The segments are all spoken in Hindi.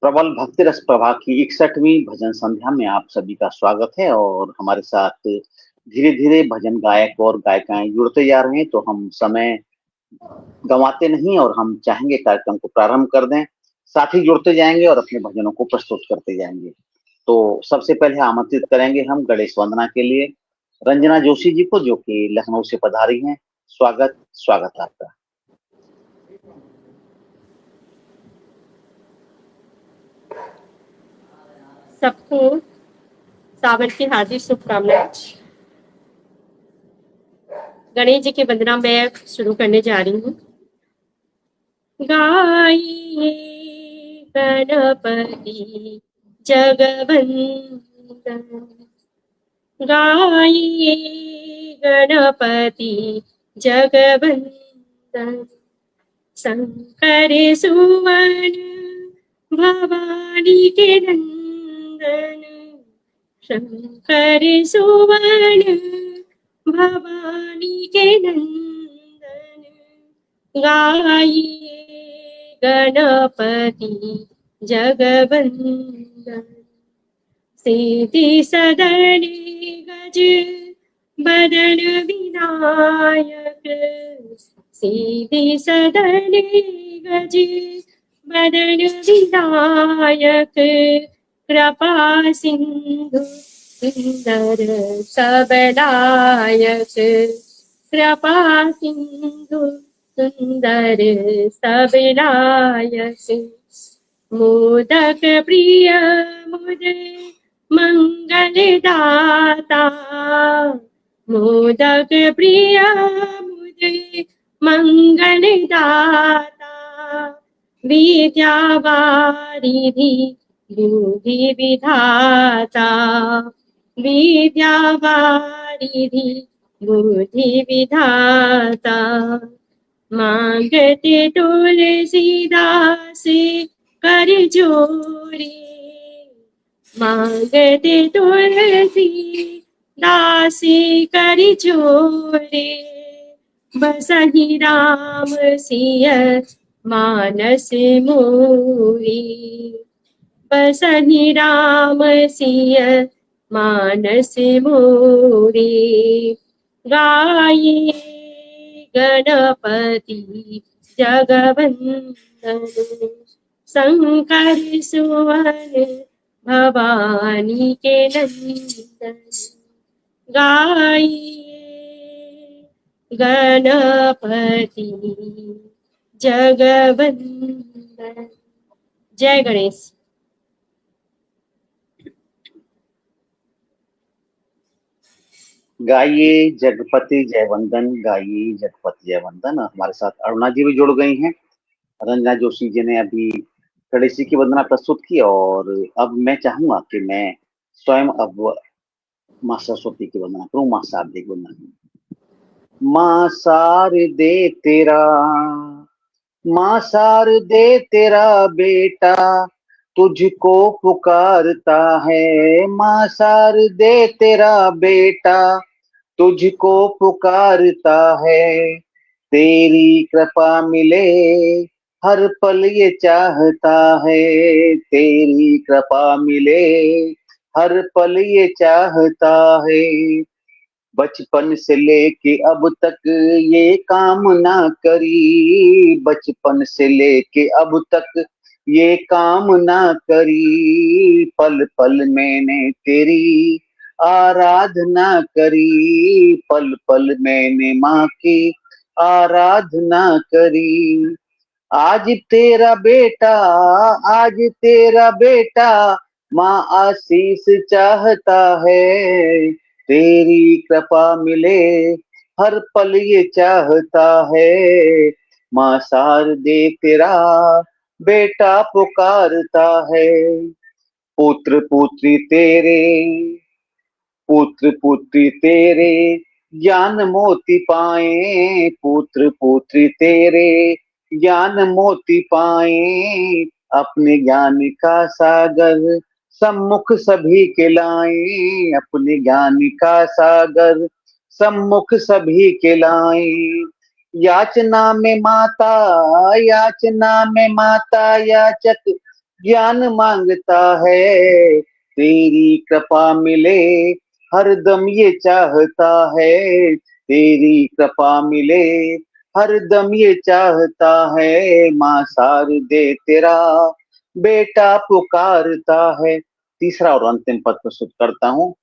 प्रबल भक्ति रस प्रभा की 61वीं भजन संध्या में आप सभी का स्वागत है। और हमारे साथ धीरे धीरे भजन गायक और गायिकाएं जुड़ते जा रहे हैं, तो हम समय गंवाते नहीं और हम चाहेंगे कार्यक्रम को प्रारंभ कर दें। साथ ही जुड़ते जाएंगे और अपने भजनों को प्रस्तुत करते जाएंगे। तो सबसे पहले आमंत्रित करेंगे हम गणेश वंदना के लिए रंजना जोशी जी को, जो कि लखनऊ से पधारी हैं। स्वागत स्वागत आपका। सबको सावन की हार्दिक शुभकामनाएं। गणेश जी की वंदना मैं शुरू करने जा रही हूँ। गाइए गणपति जगवंदन, गाइए गणपति जगवंदन, शंकर सुवन भवानी के नंदन, शंकर सुवन भवानी के नंदन, गाइए गणपति जगवंदन। सिद्धि सदन गज बदन विनायक, सिद्धि सदन गज बदन विनायक, कृपा सिंधु सुंदर सबलायक, कृपा सिंधु सुंदर सबलायक, मोदक प्रिय मुदे मंगल दाता, मोदक प्रिय मुदे मंगल दाता, विद्या वारिधि बुद्धि विधाता, विद्या वारिधि बुद्धि विधाता, मांगते तुलसीदास कर जोरी, मांगते तुलसीदास कर जोरी, बसहि राम सिय मानस मोरी, बसहि राम सिय मानस मोरी, गाइए गणपति जगवंदन, शंकर सुवन भवानी के नंदन, गाइए गणपति जगवंदन। जय गणेश। गाइए जगपति जयवंदन, गाइए जगपति जयवंदन। हमारे साथ अरुणा जी भी जुड़ गई हैं। रंजना जोशी जी ने अभी गणेश जी की वंदना प्रस्तुत की और अब मैं चाहूंगा कि मैं स्वयं अब माँ सरस्वती की वंदना करूं, माँ शारदे की वंदना करूं। माँ शारदे तेरा, माँ शारदे तेरा बेटा तुझको पुकारता है, माँ शारदे तेरा बेटा तुझको पुकारता है, तेरी कृपा मिले हर पल ये चाहता है, तेरी कृपा मिले हर पल ये चाहता है, बचपन से लेके अब तक ये कामना करी, बचपन से लेके अब तक ये कामना करी, पल पल मैंने तेरी आराधना करी, पल पल मैंने माँ की आराधना करी। आज तेरा बेटा, आज तेरा बेटा माँ आशीष चाहता है, तेरी कृपा मिले हर पल ये चाहता है, माँ शारदे तेरा बेटा पुकारता है। पुत्र पुत्री तेरे, पुत्र पुत्री तेरे ज्ञान मोती पाए, पुत्र पुत्री तेरे ज्ञान मोती पाए, अपने ज्ञान का सागर सम्मुख सभी के लाए, अपने ज्ञान का सागर सम्मुख सभी के लाए। याचना में माता, याचना में माता याचक ज्ञान मांगता है, तेरी कृपा मिले, हरदम ये चाहता है, तेरी कृपा मिले, हरदम ये चाहता है, माँ शारदे तेरा बेटा पुकारता है। तीसरा और अंतिम पद प्रस्तुत करता हूँ।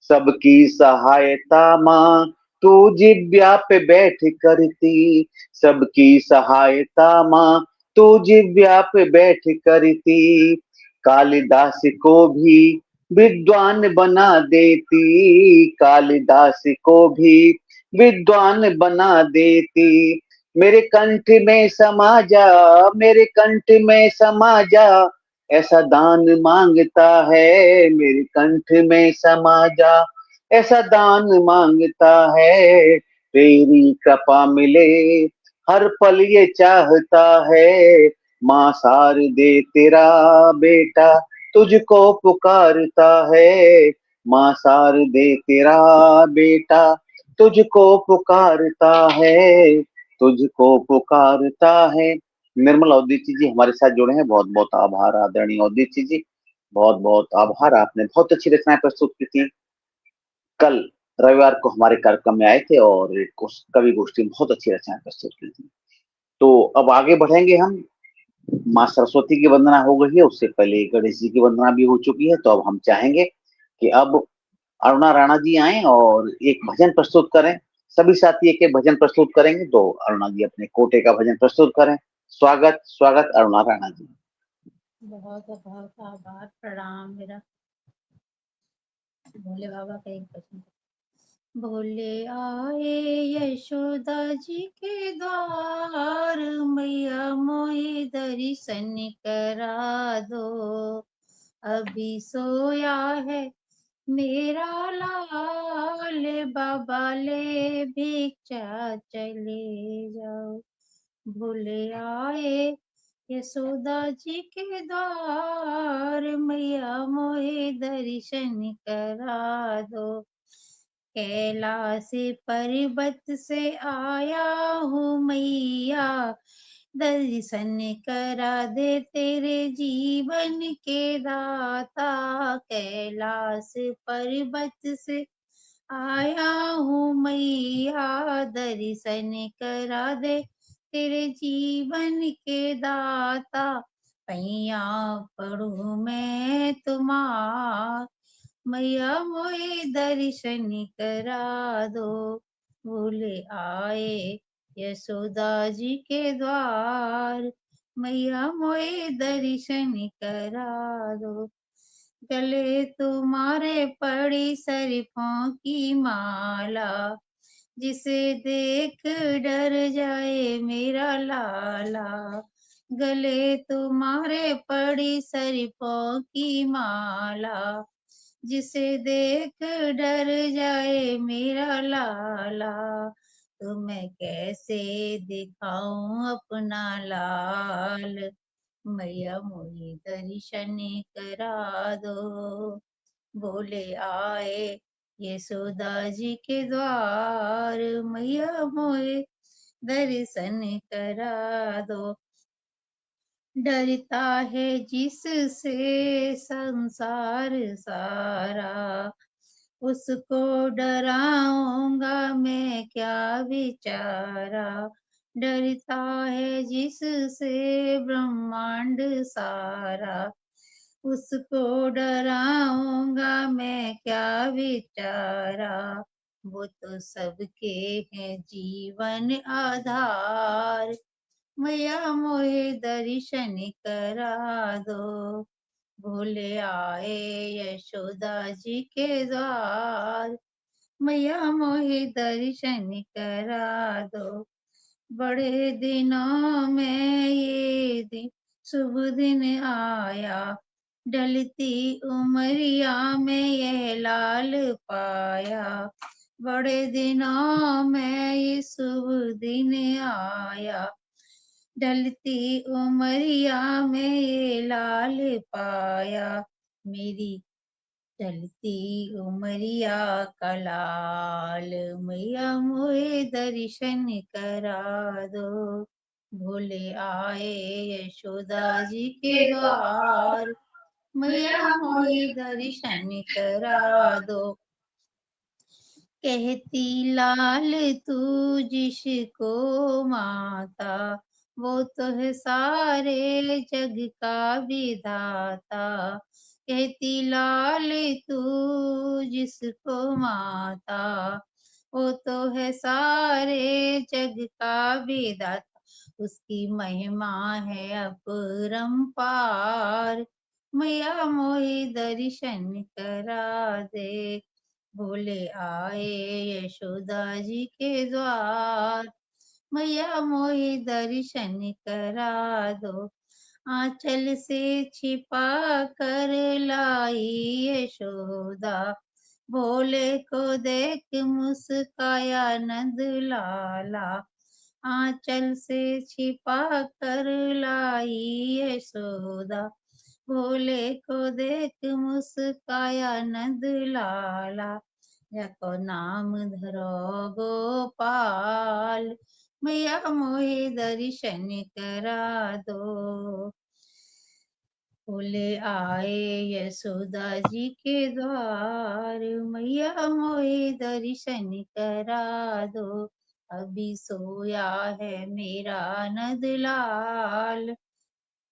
सबकी सहायता माँ तू जिब्या पे बैठ करती, सबकी सहायता माँ तू जिब्या पे बैठ करती, कालिदास को भी विद्वान बना देती, कालिदास को भी विद्वान बना देती। मेरे कंठ में समा जा, मेरे कंठ में समा जा, ऐसा दान मांगता है, मेरे कंठ में समा जा, ऐसा दान मांगता है, तेरी कृपा मिले, हर पल ये चाहता है, माँ शारदे तेरा बेटा तुझको पुकारता है, माँ शारदे तेरा बेटा तुझको पुकारता है, तुझको पुकारता है। निर्मल औदित्य जी हमारे साथ जुड़े हैं, बहुत बहुत आभार आदरणीय औदित्य जी, बहुत बहुत आभार। आपने बहुत अच्छी रचनाएं प्रस्तुत की थी। कल रविवार को हमारे कार्यक्रम में आए थे और कवि गोष्ठी में बहुत अच्छी रचनाएं प्रस्तुत की थी। तो अब आगे बढ़ेंगे हम। माँ सरस्वती की वंदना हो गई है, उससे पहले गणेश जी की वंदना भी हो चुकी है। तो अब हम चाहेंगे कि अब अरुणा राणा जी आए और एक भजन प्रस्तुत करें। सभी साथी एक एक भजन प्रस्तुत करेंगे, तो अरुणा जी अपने कोटे का भजन प्रस्तुत करें। स्वागत स्वागत अरुणा राणा जी। बहुत बहुत आभार, प्रणाम मेरा। भोले बाबा का एक भजन। भोले आए यशोदा जी के द्वार, मैया मोहे दर्शन करा दो, अभी सोया है मेरा लाल, बाबा ले भिक्षा चले जाओ। भोले आए यशोदा जी के द्वार, मैया मोहे दर्शन करा दो, कैलाश पर्वत से आया हूँ मैया, दर्शन करा दे तेरे जीवन के दाता, कैलाश पर्वत से आया हूँ मैया, दर्शन करा दे तेरे जीवन के दाता, पैया पढ़ू मैं तुम्हार, मैया मोए दर्शन करा दो। भोले आए यशोदा जी के द्वार, मैया मोए दर्शन करा दो, गले तुम्हारे पड़ी शरीफों की माला, जिसे देख डर जाए मेरा लाला, गले तुम्हारे पड़ी शरीफों की माला, जिसे देख डर जाए मेरा लाला, तो मैं कैसे दिखाऊं अपना लाल, मैया मोहे दर्शन करा दो। भोले आए यशोदा जी के द्वार, मैया मोहे दर्शन करा दो, डरता है जिससे संसार सारा, उसको डराऊंगा मैं क्या बेचारा, डरता है जिससे ब्रह्मांड सारा, उसको डराऊंगा मैं क्या बेचारा, वो तो सबके है जीवन आधार, मैया मोहे दर्शन करा दो। भोले आए यशोदा जी के द्वार, मैया मोहे दर्शन करा दो, बड़े दिनों में ये दिन शुभ दिन आया, ढलती उमरिया में यह लाल पाया, बड़े दिनों में ये शुभ दिन आया, ढलती उमरिया में ये लाल पाया, मेरी ढलती उमरिया का लाल, मैया मोहे दर्शन करा दो। भोले आए यशोदा जी के द्वार, मैया मोहि दर्शन करा दो। कहती लाल तू जिसको माता, वो तो है सारे जग का विधाता। कहती लाल तू जिसको माता, वो तो है सारे जग का विधाता। उसकी महिमा है अपरंपार, मैया मोहि दर्शन करा दे। भोले आए यशोदा जी के द्वार, मैया मोहि दर्शन करा दो। आंचल से छिपा कर लाई यशोदा, भोले को देख मुस्काया नंद लाला। आंचल से छिपा कर लाई यशोदा, भोले को देख मुस्काया नंद लाला। जको नाम धरो गोपाल, मैया मोहि दर्शन करा दो। भोले आए यशोदा जी के द्वार, मैया मोहि दर्शन करा दो। अभी सोया है मेरा नंदलाल,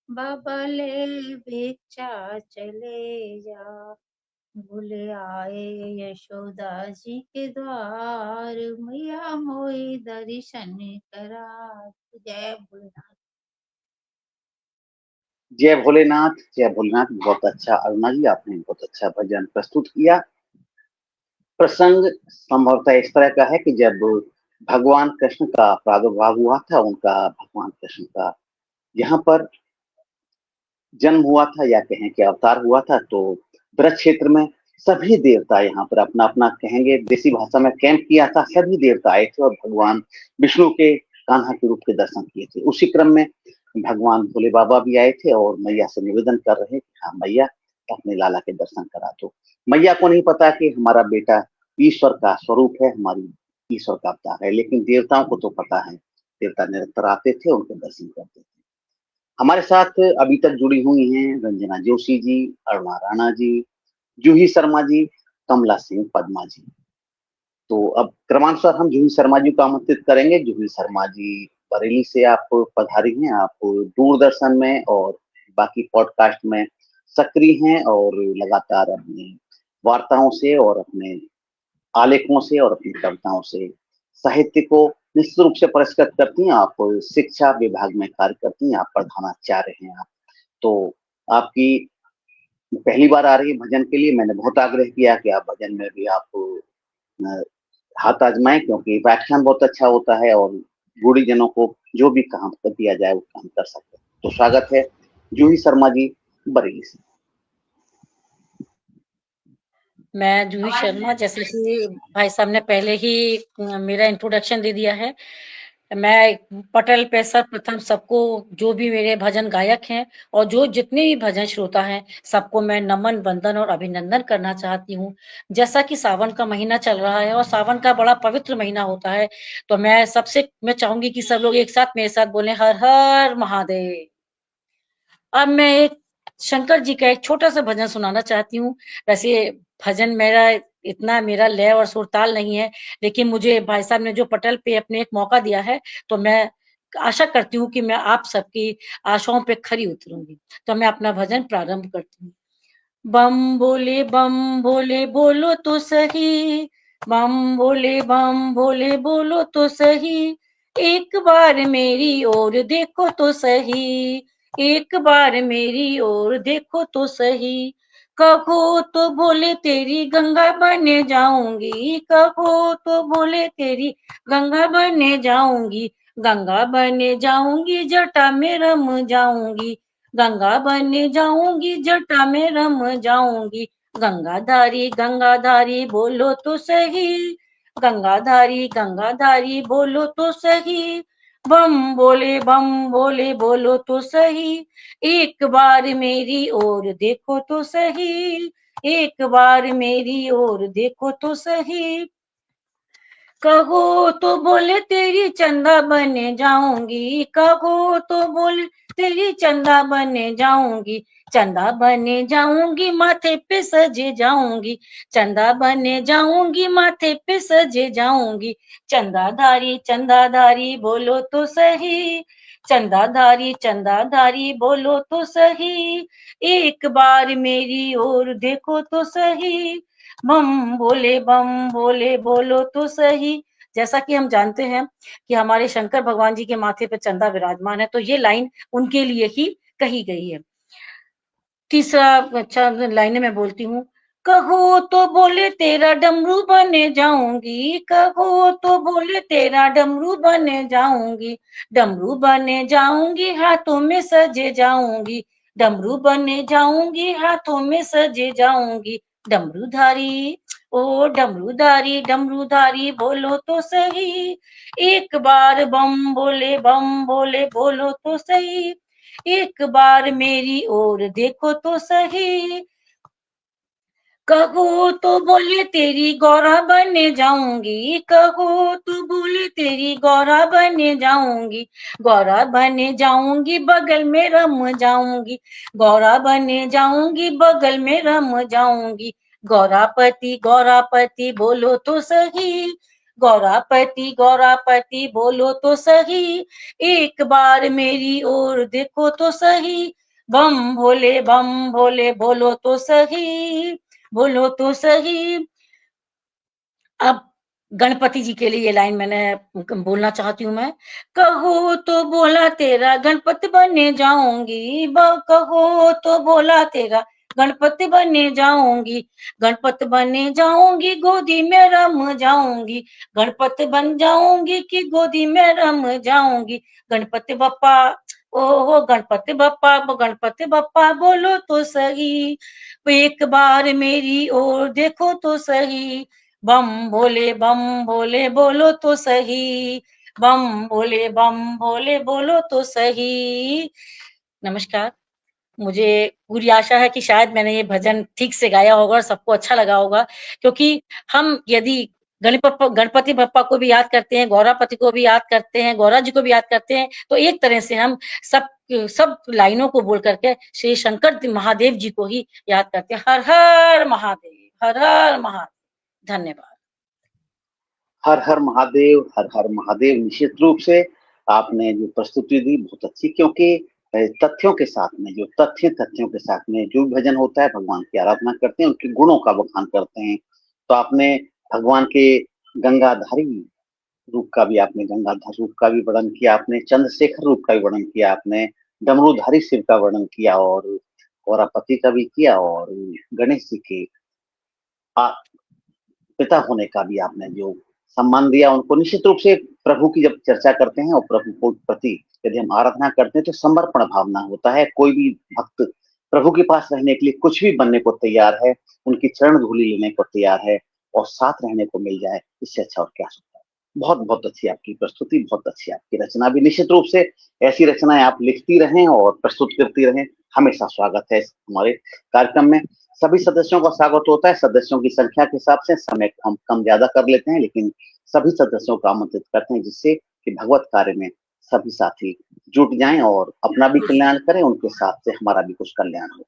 बाबा ले भिक्षा चले जा। भोले आए यशोदा जी के द्वार, मैया मोहि दर्शन करा। जय भोलेनाथ। जय भोलेनाथ, जय भोलेनाथ। बहुत अच्छा अरुणा जी, आपने बहुत अच्छा भजन प्रस्तुत किया। प्रसंग संभवतः इस तरह का है कि जब भगवान कृष्ण का प्रादुर्भाव हुआ था, उनका भगवान कृष्ण का यहाँ पर जन्म हुआ था, या कहें कि अवतार हुआ था, तो ब्रज क्षेत्र में सभी देवता यहाँ पर अपना अपना, कहेंगे देसी भाषा में, कैंप किया था। सभी देवता आए थे और भगवान विष्णु के कान्हा के रूप के दर्शन किए थे। उसी क्रम में भगवान भोले बाबा भी आए थे और मैया से निवेदन कर रहे कि हाँ मैया, अपने लाला के दर्शन करा दो। मैया को नहीं पता कि हमारा बेटा ईश्वर का स्वरूप है, हमारी ईश्वर का अवतार है, लेकिन देवताओं को तो पता है। देवता निरंतर आते थे, उनके दर्शन करते थे। हमारे साथ अभी तक जुड़ी हुई हैं रंजना जोशी जी, अरुणा राणा जी, जूही शर्मा जी, कमला सिंह, पद्मा जी। तो अब क्रमानुसार हम जूही शर्मा जी को आमंत्रित करेंगे। जूही शर्मा जी बरेली से आप पधारी हैं। आप दूरदर्शन में और बाकी पॉडकास्ट में सक्रिय हैं और लगातार अपनी वार्ताओं से और अपने आलेखों से और अपनी कविताओं से साहित्य को निश्चित रूप से पुरस्कृत करती हैं। आप शिक्षा विभाग में कार्य करती हैं, आप प्रधानाचार्य हैं। आप तो आपकी पहली बार आ रही है भजन के लिए। मैंने बहुत आग्रह किया कि आप भजन में भी आप हाथ आजमाएं, क्योंकि व्याख्यान बहुत अच्छा होता है और गुरुजनों को जो भी काम कर दिया जाए वो काम कर सकते हैं। तो स्वागत है जूही शर्मा जी, बरेली से। मैं जूही शर्मा, जैसे कि भाई साहब ने पहले ही मेरा इंट्रोडक्शन दे दिया है। मैं पटल पे सर्वप्रथम सबको, जो भी मेरे भजन गायक हैं और जो जितने भी भजन श्रोता हैं, सबको मैं नमन, वंदन और अभिनंदन करना चाहती हूँ। जैसा कि सावन का महीना चल रहा है और सावन का बड़ा पवित्र महीना होता है, तो मैं चाहूंगी कि सब लोग एक साथ मेरे साथ बोले हर हर महादेव। अब मैं एक शंकर जी का एक छोटा सा भजन सुनाना चाहती हूँ। वैसे भजन मेरा लय और सुरताल नहीं है, लेकिन मुझे भाई साहब ने जो पटल पे अपने एक मौका दिया है, तो मैं आशा करती हूँ कि मैं आप सबकी आशाओं पे खरी उतरूंगी। तो मैं अपना भजन प्रारंभ करती हूँ। बम भोले बोलो तो सही, बम भोले बोलो तो सही, एक बार मेरी ओर देखो तो सही, एक बार मेरी ओर देखो तो सही। कहो तो बोले तेरी गंगा बने जाऊंगी, कहो तो बोले तेरी गंगा बने जाऊंगी, गंगा बने जाऊंगी जटा में रम जाऊंगी, गंगा बने जाऊंगी जटा में रम जाऊंगी। गंगाधारी गंगाधारी बोलो तो सही, गंगाधारी गंगाधारी बोलो तो सही, बम बोले बोलो तो सही, एक बार मेरी ओर देखो तो सही, एक बार मेरी ओर देखो तो सही। कहो तो बोले तेरी चंदा बने जाऊंगी, कहो तो बोले तेरी चंदा बने जाऊंगी, चंदा बने जाऊंगी माथे पे सजे जाऊंगी, चंदा बने जाऊंगी माथे पे सजे जाऊंगी, चंदाधारी बोलो तो सही, चंदाधारी बोलो तो सही, एक बार मेरी ओर देखो तो सही, बम बोले बोलो तो सही। जैसा कि हम जानते हैं कि हमारे शंकर भगवान जी के माथे पे चंदा विराजमान है, तो ये लाइन उनके लिए ही कही गई है। तीसरा अच्छा लाइन में बोलती हूँ, कहो तो बोले तेरा डमरू बने जाऊंगी, कहो तो बोले तेरा डमरू बने जाऊंगी, डमरू बने जाऊंगी हाथों में सजे जाऊंगी, डमरू बने जाऊंगी हाथों में सजे जाऊंगी, डमरूधारी ओ डमरूधारी बोलो तो सही, एक बार बम बोले बोलो तो सही, एक बार मेरी ओर देखो तो सही, कहो तो बोले तेरी गौरा बने जाऊंगी, कहो तो बोले तेरी गौरा बने जाऊंगी, गौरा बने जाऊंगी बगल में रम जाऊंगी, गौरा बने जाऊंगी बगल में रम जाऊंगी, गौरापति बोलो तो सही, गौरापति बोलो तो सही, एक बार मेरी ओर देखो तो सही, बम भोले बोलो तो सही, बोलो तो सही। अब गणपति जी के लिए ये लाइन मैंने बोलना चाहती हूँ मैं, कहो तो बोला तेरा गणपति बने जाऊंगी, कहो तो बोला तेरा गणपति बने जाऊंगी, गणपति बने जाऊंगी गोदी में रम जाऊंगी, गणपति बन जाऊंगी कि गोदी में रम जाऊंगी, गणपति बप्पा ओ गणपति बप्पा बोलो तो सही, एक बार मेरी ओर देखो तो सही, बम भोले बोलो तो सही, बम भोले बोलो तो सही। नमस्कार। मुझे पूरी आशा है कि शायद मैंने ये भजन ठीक से गाया होगा और सबको अच्छा लगा होगा, क्योंकि हम यदि गणपति बप्पा को भी याद करते हैं, गौरापति को भी याद करते हैं, गौरा जी को भी याद करते हैं, तो एक तरह से हम सब लाइनों को बोल करके श्री शंकर महादेव जी को ही याद करते हैं। हर हर महादेव, हर हर महादेव। धन्यवाद। हर हर महादेव, हर हर महादेव। निश्चित रूप से आपने जो प्रस्तुति दी बहुत अच्छी, क्योंकि तथ्यों के साथ में तथ्यों के साथ में जो भजन होता है, भगवान की आराधना करते हैं, उनके गुणों का बखान करते हैं। तो आपने भगवान के गंगाधारी रूप का भी वर्णन किया, आपने चंद्रशेखर रूप का भी वर्णन किया, आपने डमरूधारी शिव का वर्णन किया और गौरापति का भी किया, और गणेश जी के पिता होने का भी आपने जो सम्मान दिया उनको। निश्चित रूप से प्रभु की जब चर्चा करते हैं और प्रभु को प्रति यदि हम आराधना करते हैं तो समर्पण भावना होता है। कोई भी भक्त प्रभु के पास रहने के लिए कुछ भी बनने को तैयार है, उनकी चरण धूलि लेने को तैयार है, और साथ रहने को मिल जाए, इससे अच्छा और क्या सकता है। बहुत बहुत अच्छी आपकी प्रस्तुति, बहुत अच्छी आपकी रचना भी। निश्चित रूप से ऐसी रचनाएं आप लिखती रहें और प्रस्तुत करती रहें, हमेशा स्वागत है हमारे कार्यक्रम में। सभी सदस्यों का स्वागत होता है। सदस्यों की संख्या के हिसाब से समय हम कम ज्यादा कर लेते हैं, लेकिन सभी सदस्यों को आमंत्रित करते हैं, जिससे कि भगवत कार्य में सभी साथी जुट जाएं और अपना भी कल्याण करें, उनके साथ से हमारा भी कुछ कल्याण हो।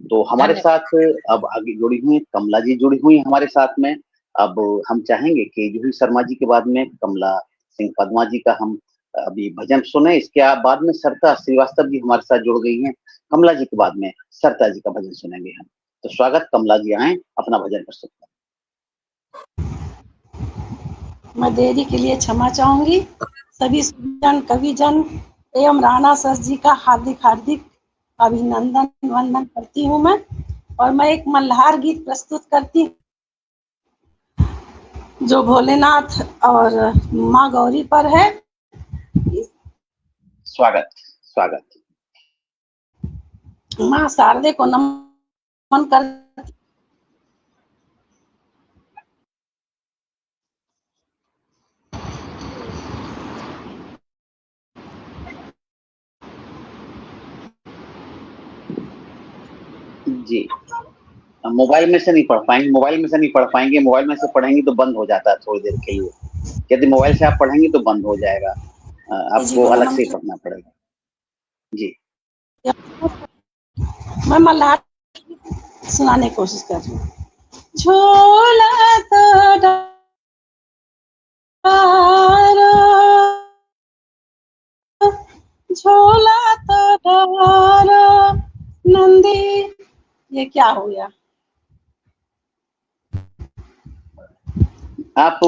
तो हमारे साथ अब आगे जुड़ी हुई कमला जी जुड़ी हुई हमारे साथ में। अब हम चाहेंगे कि जूही शर्मा जी के बाद में कमला सिंह पद्मा जी का हम अभी भजन सुने। इसके बाद में सरिता श्रीवास्तव जी हमारे साथ जुड़ गई हैं। कमला जी के बाद में सरिता जी का भजन सुनेंगे हम। तो स्वागत, कमला जी आए, अपना भजन प्रस्तुत करें। मैं देरी के लिए क्षमा चाहूंगी। सभी सुजन कविजन एवं राणा सर जी का हार्दिक हार्दिक अभिनंदन वंदन करती हूँ मैं। और मैं एक मल्हार गीत प्रस्तुत करती हूँ जो भोलेनाथ और माँ गौरी पर है। स्वागत स्वागत। माँ शारदे को नमन कर जी, मोबाइल में से नहीं पढ़ पाएंगे, मोबाइल में से पढ़ेंगे तो बंद हो जाता है थोड़ी देर के लिए। यदि मोबाइल से आप पढ़ेंगे तो बंद हो जाएगा, आपको अलग से ही पढ़ना पड़ेगा। जी मैं मल्हार सुनाने की कोशिश कर रही हूँ। झोला तो डारो, झोला तो डारो नंदी, ये क्या हो गया? आप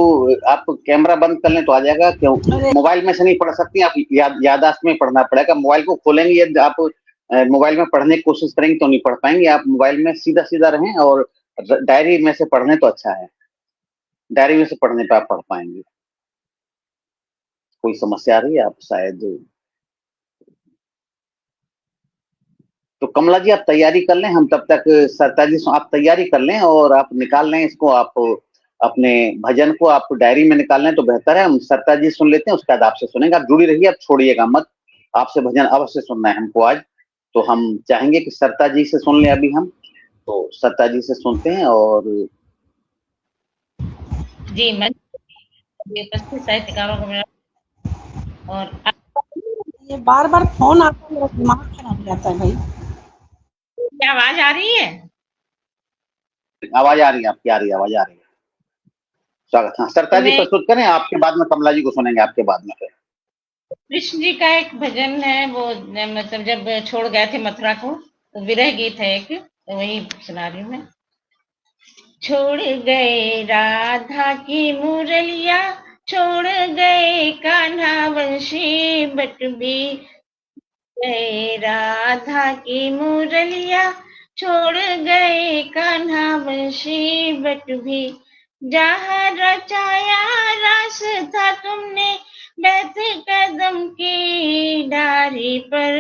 कैमरा बंद कर लें तो आ जाएगा। क्यों मोबाइल में से नहीं पढ़ सकती आप, याददाश्त में पढ़ना पड़ेगा। मोबाइल को खोलेंगे, यदि आप मोबाइल में पढ़ने की कोशिश करेंगे तो नहीं पढ़ पाएंगे। आप मोबाइल में सीधा सीधा रहें और डायरी में से पढ़ने तो अच्छा है, डायरी में से पढ़ने पे आप पढ़ पाएंगे। कोई समस्या आ रही है आप शायद? तो कमला जी आप तैयारी कर लें, हम तब तक सरता जी आप तैयारी कर लें और आप निकाल लें इसको, आप अपने भजन को आप डायरी में निकाल लें तो बेहतर है। हम सरता जी सुन लेते हैं, उसके बाद आपसे सुनेंगे। आप जुड़ी रहिए, आप छोड़िएगा मत, आपसे भजन अवश्य सुनना है हमको आज। तो हम चाहेंगे कि सरता जी से सुन लें अभी हम, तो सरता जी से सुनते हैं। और जी मैं उपस्थित साहित्यकारों को मेरा और ये बार बार फोन आता है, मेरा दिमाग खराब हो जाता है भाई। क्या आवाज आ रही है? आवाज आ रही है आपकी, आ रही है, आवाज आ रही है। स्वागत। हाँ सरता जी प्रस्तुत करें, आपके बाद में कमला जी को सुनेंगे, आपके बाद में फिर। कृष्ण जी का एक भजन है, वो मतलब जब छोड़ गए थे मथुरा को, तो विरह गीत है एक, तो वही सुना रही हूँ मैं। छोड़ गए राधा की मुरलिया, छोड़ गए कान्हा वंशी बटबी, गए राधा की मुरलिया, छोड़ गए कान्हा वंशी बटबी, जहाँ रचाया रस था तुमने बैठ कदम की डारी पर,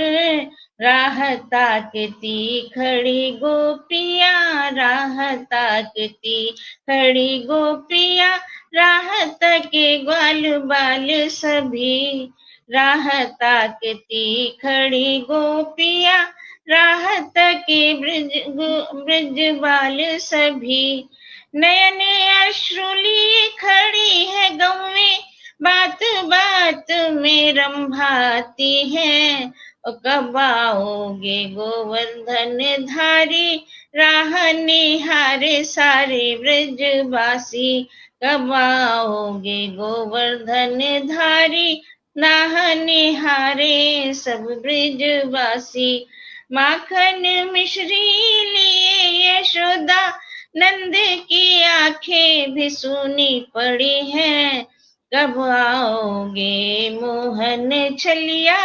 राह ताकती खड़ी गोपियाँ, राह ताकती खड़ी गोपियाँ, राह तके ग्वाल बाल सभी, राह ताकती खड़ी गोपियाँ, राह तके ब्रज बाल सभी, नयन अश्रु लिए खड़ी है गौवें, बात बात में रंभाती है, कब आओगे गोवर्धन धारी, राह निहारे सारे ब्रजवासी, कब आओगे गोवर्धन धारी, राह निहारे सब ब्रजवासी, माखन मिश्री लिए यशोदा, नंद की आंखें भी सूनी पड़ी हैं, कब आओगे मोहन छलिया,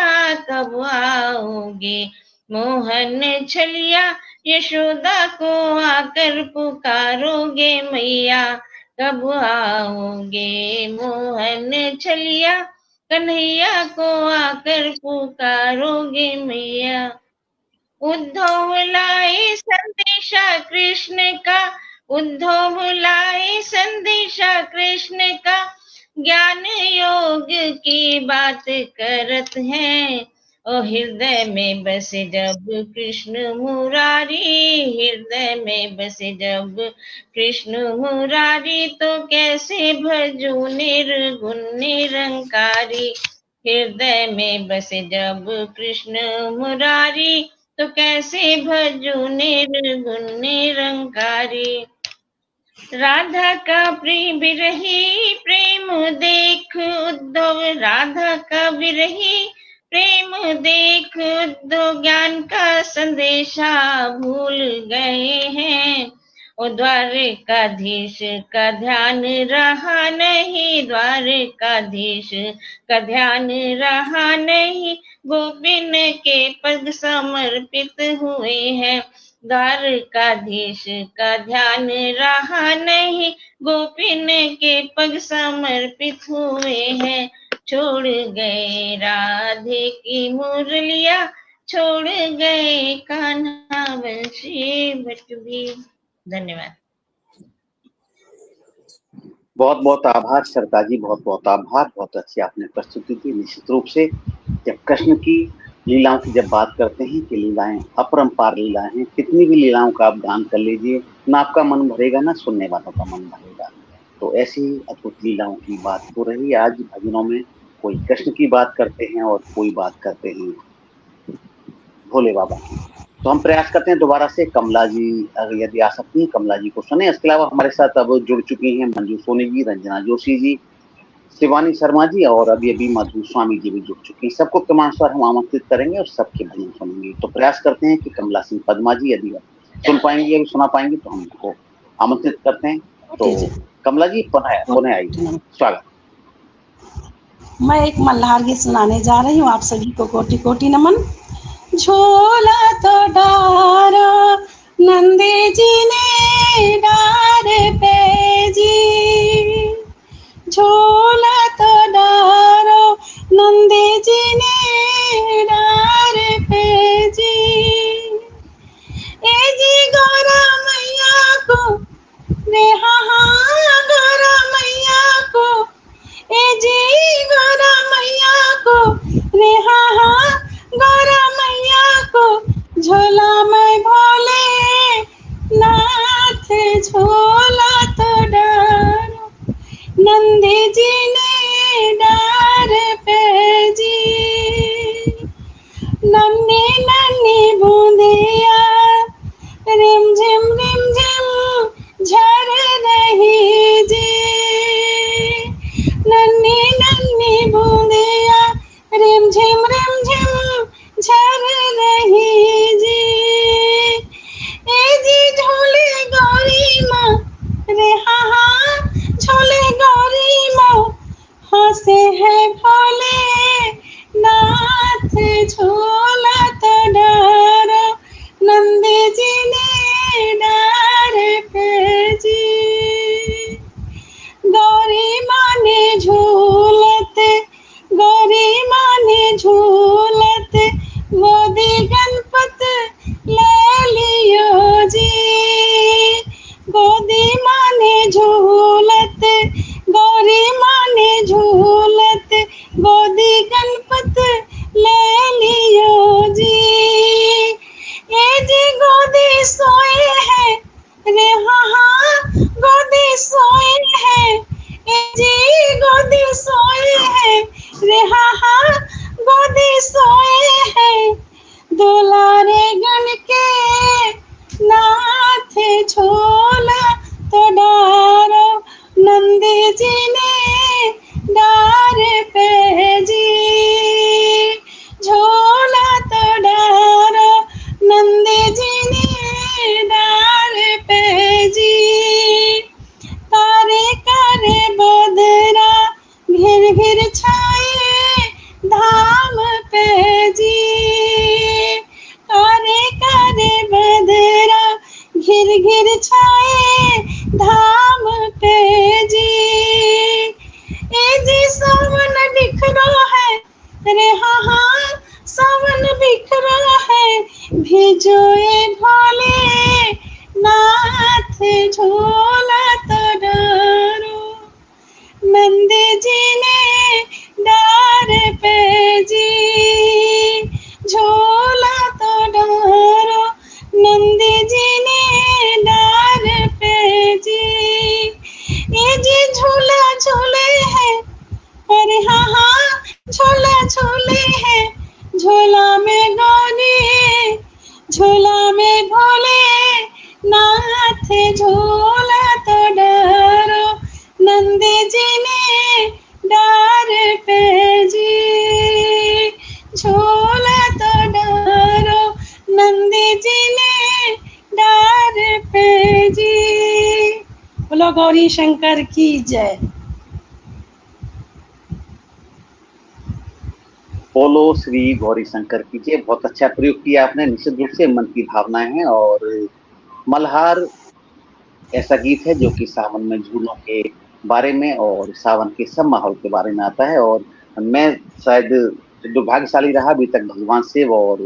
कब आओगे मोहन छलिया, यशोदा को आकर पुकारोगे मैया, कब आओगे मोहन छलिया, कन्हैया को आकर पुकारोगे मैया। उद्धव लाए संदेशा कृष्ण का, उद्धव लाए संदेशा कृष्ण का, ज्ञान योग की बात करत हैं, ओ हृदय में बसे जब कृष्ण मुरारी, हृदय में बसे जब कृष्ण मुरारी, तो कैसे भजू निर्गुण निरंकारी, हृदय में बसे जब कृष्ण मुरारी, तो कैसे भजू निर्गुण निरंकारी, राधा का प्रेम विरही प्रेम देख उद्धव, राधा का विरही प्रेम देख उद्धव, ज्ञान का संदेशा भूल गए हैं, ओ द्वारकाधीश का ध्यान रहा नहीं, द्वारकाधीश का ध्यान रहा नहीं, गोपिन के पद समर्पित हुए हैं, द्वारकाधीश का ध्यान रहा नहीं, गोपिन के पग समर्पित हुए हैं, छोड़ गए राधे की मुरलिया, छोड़ गए कान्हा वंशी बटबी। धन्यवाद। बहुत बहुत आभार सरता जी, बहुत बहुत आभार, बहुत अच्छी आपने प्रस्तुति की। निश्चित रूप से जब कृष्ण की लीलाओं की जब बात करते हैं कि लीलाएं अपरंपार लीलाएं हैं, कितनी भी लीलाओं का आप गान कर लीजिए, ना आपका मन भरेगा ना सुनने वालों का मन भरेगा। तो ऐसी ही अद्भुत लीलाओं की बात हो रही है। आज भजनों में कोई कृष्ण की बात करते हैं और कोई बात करते हैं भोले बाबा की। तो हम प्रयास करते हैं दोबारा से कमला जी अगर यदि आ सकती हैं कमला जी को सुने। इसके अलावा हमारे साथ अब जुड़ चुकी हैं मंजू सोनी जी, रंजना जोशी जी, शिवानी शर्मा जी और अभी अभी मधु स्वामी जी भी जुड़ चुकी हैं। सबको क्रमानुसार हम आमंत्रित करेंगे और सबके भजन सुनेंगे। तो प्रयास करते हैं कि कमला सिंह पद्मा जी यदि सुन पाएंगी या सुना पाएंगी तो हम उनको आमंत्रित करते हैं। तो कमला जी पुनः आइए, स्वागत। मैं एक मल्हार गीत सुनाने जा रही हूँ। आप सभी को कोटि कोटि नमन। झोला तो डारो नंदी जी ने डार पे जी, झोला तो डारो नंदी जी ने डार पे जी। ए जी गौरा मैया को रे हाँ गौरा मैया को, ए जी गौरा मैया को रे हाँ गौरा मैया को, झोला में भोले नाथ झोला तो डारो नंदी जी ने डार पे जी। नन्ही नन्ही बूंदिया रिम झिम झर रही जी, नन्ही नन्ही बूंदिया रिम झिम झर रही जी। ए जी झोले गौरी माँ रे हाँ झोले गौरी माँ, हंसे है भोले नाथ झोला तो डारो नंदी जी ने डार पे जी। गौरी माँ ने झूलत गौरी माँ ने झूलत गोदी गणपत ले लियो जी। गोदी माँ ने झूलत गौरी माँ ने झूलत गोदी गणपत ले लियो जी। ए जी गोदी सोए है रे हाँ गोदी सोए है, ए जी गोदी सोए है रे हाँ गोदी सोए है। दुलारे गण के नाथ झोला तो डारो नंदी जी ने डार पे जी, झोला तो डारो नंदी जी ने डार पे जी। कारे कारे बदरा घिर घिर छाए धाम पे जी, कारे कारे बदरा घिर घिर छाए धाम पे जी। ए जी सावन बिखरा है रे हाँ सावन बिखरा है, भिजोए भोले नाथ झोला तो डारो नंदी जी ने डार पे जी, झोला तो डारो नंदी जी ने डार पे जी। ये जी झूला झूले है अरे हाँ झूला झूले है, झोला में गौरी झोला में भोले नाथ झोला तो डारो नंदी जी ने डार पे जी, झोला तो डारो नंदी जी ने डार पे जी। बोलो गौरी शंकर की जय। बोलो श्री गौरी शंकर की जय। बहुत अच्छा प्रयोग किया आपने। निश्चित रूप से मन की भावनाएं हैं और मल्हार ऐसा गीत है जो कि सावन में झूलों के बारे में और सावन के सब माहौल के बारे में आता है। और मैं शायद दुर्भाग्यशाली रहा अभी तक भगवान शिव और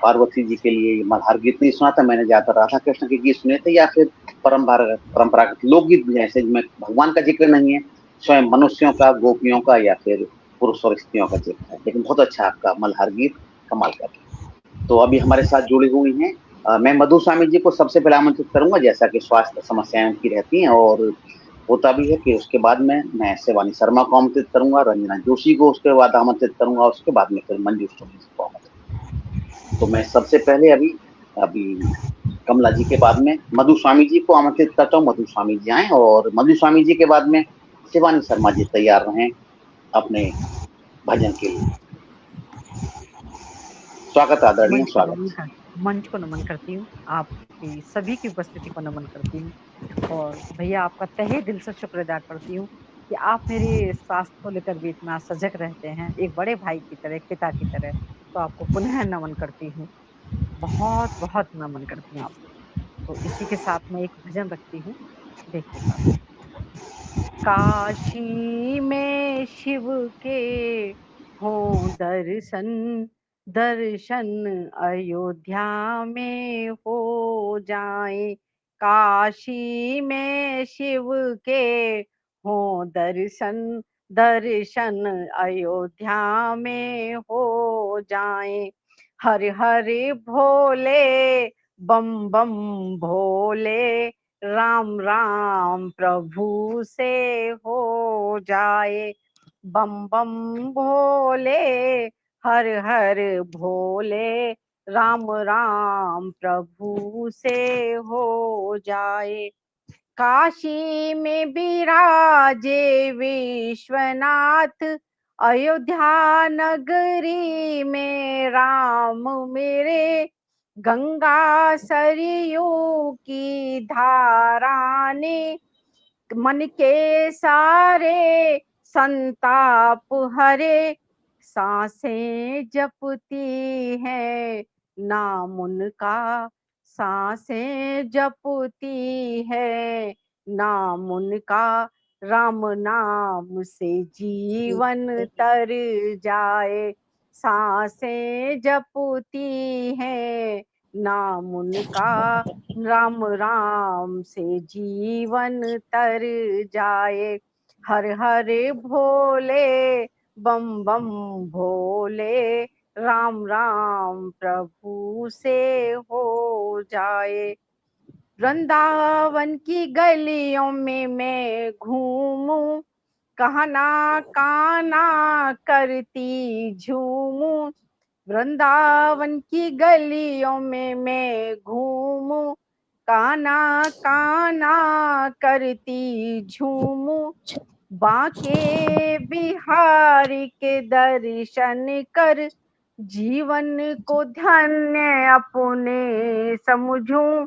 पार्वती जी के लिए मल्हार गीत नहीं सुना था। मैंने ज्यादातर राधा कृष्ण के गीत सुने थे या फिर परंपरागत लोकगीत जैसे जिसमें भगवान का जिक्र नहीं है, स्वयं मनुष्यों का, गोपियों का या फिर पुरुष और स्त्रियों का जिक्र है। लेकिन बहुत अच्छा आपका मल्हार गीत, कमाल का। तो अभी हमारे साथ जुड़ी हुई हैं मैं मधु स्वामी जी को सबसे पहले आमंत्रित करूंगा, जैसा कि स्वास्थ्य समस्याएं उनकी रहती हैं और होता भी है कि उसके बाद में मैं शिवानी शर्मा को आमंत्रित करूंगा, रंजना जोशी को उसके बाद आमंत्रित करूंगा, उसके बाद में फिर मंजू सोनी को आमंत्रित। तो मैं सबसे पहले अभी कमला जी के बाद में मधु स्वामी जी को आमंत्रित करता हूँ। मधु स्वामी जी आए और मधु स्वामी जी के बाद में शिवानी शर्मा जी तैयार रहें अपने भजन के लिए। स्वागत आदरणीय, स्वागत। मंच को नमन करती हूँ, आपकी सभी की उपस्थिति को नमन करती हूँ और भैया आपका तहे दिल से शुक्र अदा करती हूँ कि आप मेरे स्वास्थ्य को लेकर भी इतना सजग रहते हैं, एक बड़े भाई की तरह, एक पिता की तरह। तो आपको पुनः नमन करती हूँ, बहुत बहुत नमन करती हूँ आपको। तो इसी के साथ मैं एक भजन रखती हूँ, देखिएगा। काशी में शिव के हों दर्शन, दर्शन अयोध्या में हो जाए। काशी में शिव के हों दर्शन, दर्शन अयोध्या में हो जाए। हर हर भोले बम बम भोले, राम राम प्रभु से हो जाए। बम बम भोले हर हर भोले, राम राम प्रभु से हो जाए। काशी में विराजे विश्वनाथ, अयोध्या नगरी में राम मेरे। गंगा सरयू की धारा ने मन के सारे संताप हरे। सांसें जपती है नाम उनका, सांसें जपती है नाम उनका। राम नाम से जीवन तर जाए। सांसें जपती है नाम उनका, राम राम से जीवन तर जाए। हर हर भोले बम बम भोले, राम राम प्रभु से हो जाए। वृंदावन की गलियों में मैं घूमूं, कहना काना करती झूमूं। वृंदावन की गलियों में मैं घूमूं, काना काना करती झूमूं। बांके बिहारी के दर्शन कर, जीवन को धन्य अपने समझूं।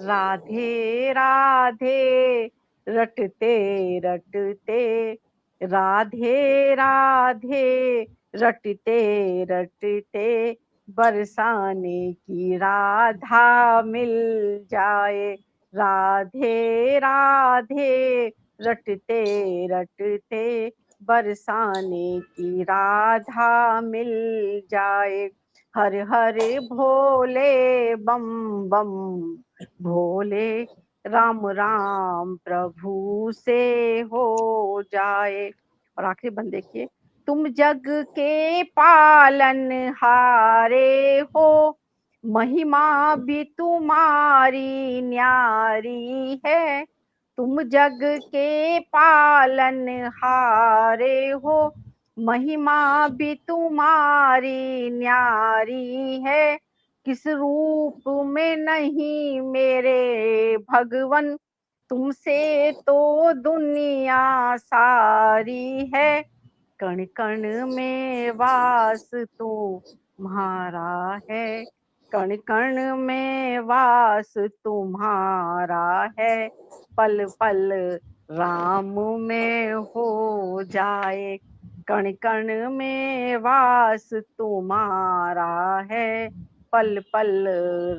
राधे राधे रटते रटते, राधे राधे रटते रटते, बरसाने की राधा मिल जाए। राधे राधे रटते रटते, बरसाने की राधा मिल जाए। हर हर भोले बम बम भोले, राम राम प्रभु से हो जाए। और आखिरी बंद देखिए। तुम जग के पालन हारे हो, महिमा भी तुम्हारी न्यारी है। तुम जग के पालन हारे हो, महिमा भी तुम्हारी न्यारी है। किस रूप में नहीं मेरे भगवन, तुमसे तो दुनिया सारी है। कण कण में वास तुम्हारा है, कण कण में वास तुम्हारा है। पल पल राम में हो जाए। कण कण में वास तुम्हारा है, पल पल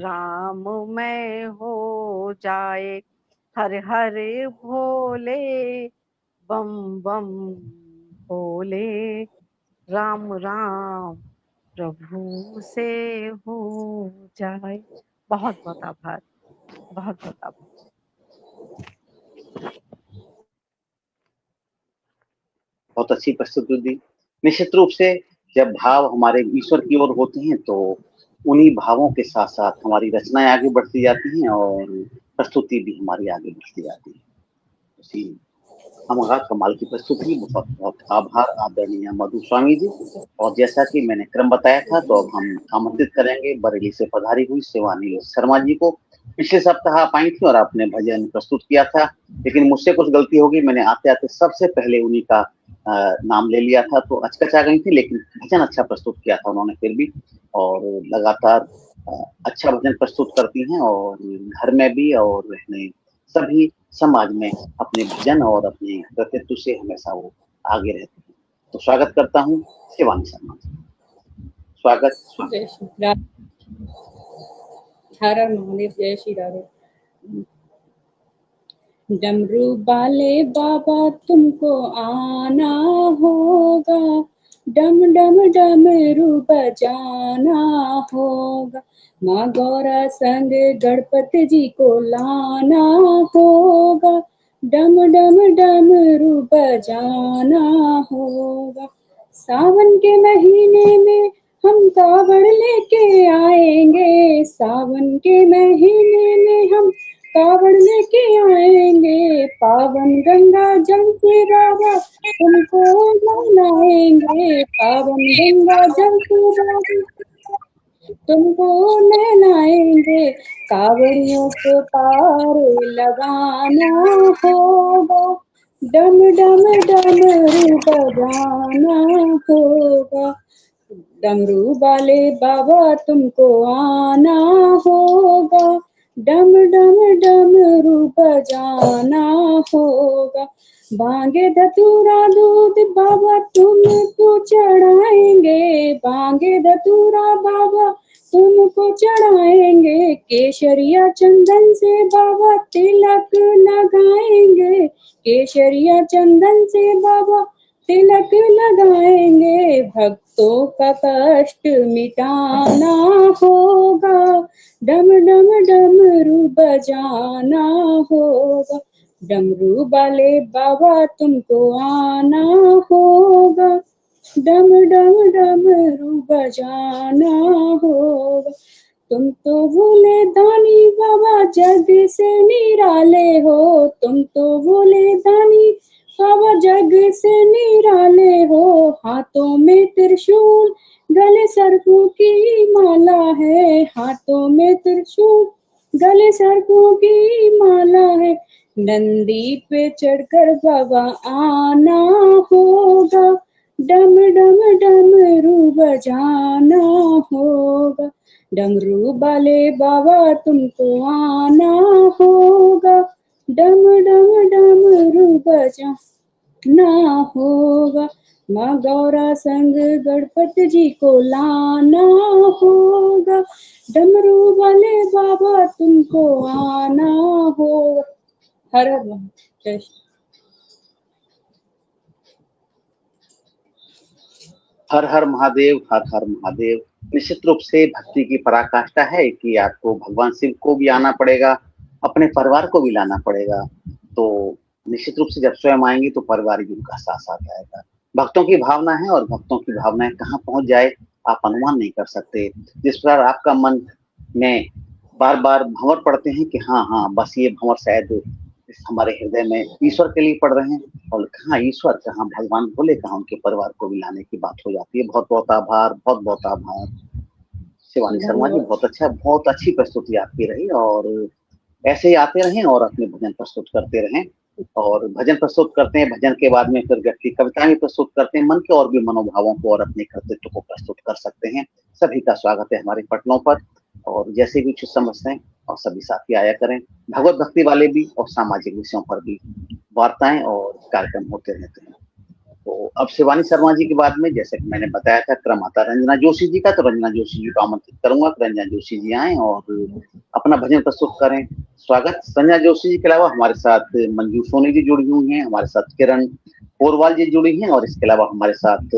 राम में हो जाए। हर हर भोले बम बम भोले, राम राम प्रभु से हो जाए। बहुत बहुत आभार, बहुत बहुत आभार। बहुत अच्छी प्रस्तुति दी। निश्चित रूप से जब भाव हमारे ईश्वर की ओर होते हैं तो उन्हीं भावों के साथ साथ हमारी रचनाएं आगे बढ़ती जाती हैं और प्रस्तुति भी हमारी आगे बढ़ती जाती है। इसी हमारा कमाल की प्रस्तुति, बहुत बहुत आभार आदरणीय मधु स्वामी जी। और जैसा कि मैंने क्रम बताया था, तो अब हम आमंत्रित करेंगे बरेली से पधारी हुई शिवानी शर्मा जी को। पिछले सप्ताह आप आई थी और आपने भजन प्रस्तुत किया था, लेकिन मुझसे कुछ गलती हो गई, मैंने आते आते सबसे पहले उन्हीं का नाम ले लिया था, तो अचकचा गई थी, लेकिन भजन अच्छा प्रस्तुत किया था उन्होंने फिर भी। और लगातार अच्छा भजन प्रस्तुत करती हैं, और घर में भी और रहने सभी समाज में अपने भजन और अपने कृतित्व से हमेशा वो आगे रहते हैं। तो स्वागत करता हूँ शिवानी शर्मा जी। स्वागत स्वागत। जय श्री राधे। हर हर महादेव। जय श्री राधे। डमरू वाले बाबा तुमको आना होगा, डम डम डमरू बजाना होगा, माँ गौरा संग गणपति जी को लाना होगा, डम डम डमरू बजाना होगा। सावन के महीने में हम कावड़ लेके आएंगे, सावन के महीने में हम कावड़ लेके आएंगे, पावन गंगा जल से बाबा तुमको नहलाएंगे, पावन गंगा जल से बाबा तुमको नहलाएंगे, कावड़ियों को पार लगाना होगा, डम डम डमरू बजाना होगा। डमरू वाले बाबा तुमको आना होगा, डम डम डमरू बजाना होगा। भांगे धतूरा दूध बाबा तुमको चढ़ाएंगे, भांगे धतूरा बाबा तुमको चढ़ाएंगे, केसरिया चंदन से बाबा तिलक लगाएंगे, केसरिया चंदन से बाबा तिलक लगाएंगे। भक्तों का कष्ट मिटाना होगा, डम डम डमरू बजाना होगा। डमरू वाले बाबा तुमको आना होगा, डम डम डमरू बजाना होगा। तुम तो भोले दानी बाबा जग से निराले हो, तुम तो भोले दानी बाबा जग से निराले हो, हाथों में त्रिशूल गले सर्पों की माला है, हाथों में त्रिशूल गले सर्पों की माला है। नंदी पे चढ़कर बाबा आना होगा, डम डम डमरू बजाना होगा। डमरू वाले बाबा तुमको आना होगा, डम डम डमरू बजाना होगा। माँ गौरा संग गणपति जी को लाना होगा, डमरू वाले बाबा तुमको आना होगा। हर हर महादेव। हर हर महादेव, हर हर महादेव। निश्चित रूप से भक्ति की पराकाष्ठा है कि आपको भगवान शिव को भी आना पड़ेगा, अपने परिवार को भी लाना पड़ेगा। तो निश्चित रूप से जब स्वयं आएंगे तो परिवार भी उनका साथ साथ आएगा। भक्तों की भावना है, और भक्तों की भावनाएं कहाँ पहुंच जाए आप अनुमान नहीं कर सकते। जिस प्रकार आपका मन में बार बार भंवर पड़ते हैं कि हाँ हाँ बस ये भंवर शायद हमारे हृदय में ईश्वर के लिए पड़ रहे हैं, और कहाँ ईश्वर, कहाँ भगवान बोले, कहाँ उनके परिवार को भी लाने की बात हो जाती है। बहुत बहुत आभार, बहुत बहुत आभार शिवानी शर्मा जी। बहुत अच्छा, बहुत अच्छी प्रस्तुति आपकी रही, और ऐसे ही आते रहें और अपने भजन प्रस्तुत करते रहें। और भजन प्रस्तुत करते हैं, भजन के बाद में फिर व्यक्ति कविताएं भी प्रस्तुत करते हैं, मन के और भी मनोभावों को और अपने कर्तव्य को प्रस्तुत कर सकते हैं। सभी का स्वागत है हमारे पटलों पर, और जैसे भी कुछ समझते हैं और सभी साथी आया करें। भगवत भक्ति वाले भी और सामाजिक विषयों पर भी वार्ताएं और कार्यक्रम होते रहते हैं। तो अब शिवानी शर्मा जी के बाद में, जैसे कि मैंने बताया था, क्रम आता रंजना जोशी जी का, तो रंजना जोशी जी को आमंत्रित करूंगा कि रंजना जोशी जी आए और अपना भजन प्रस्तुत करें। स्वागत। रंजना जोशी जी के अलावा हमारे साथ मंजू सोनी जी जुड़ी हुई हैं, हमारे साथ किरण पोरवाल जी जुड़ी हैं, और इसके अलावा हमारे साथ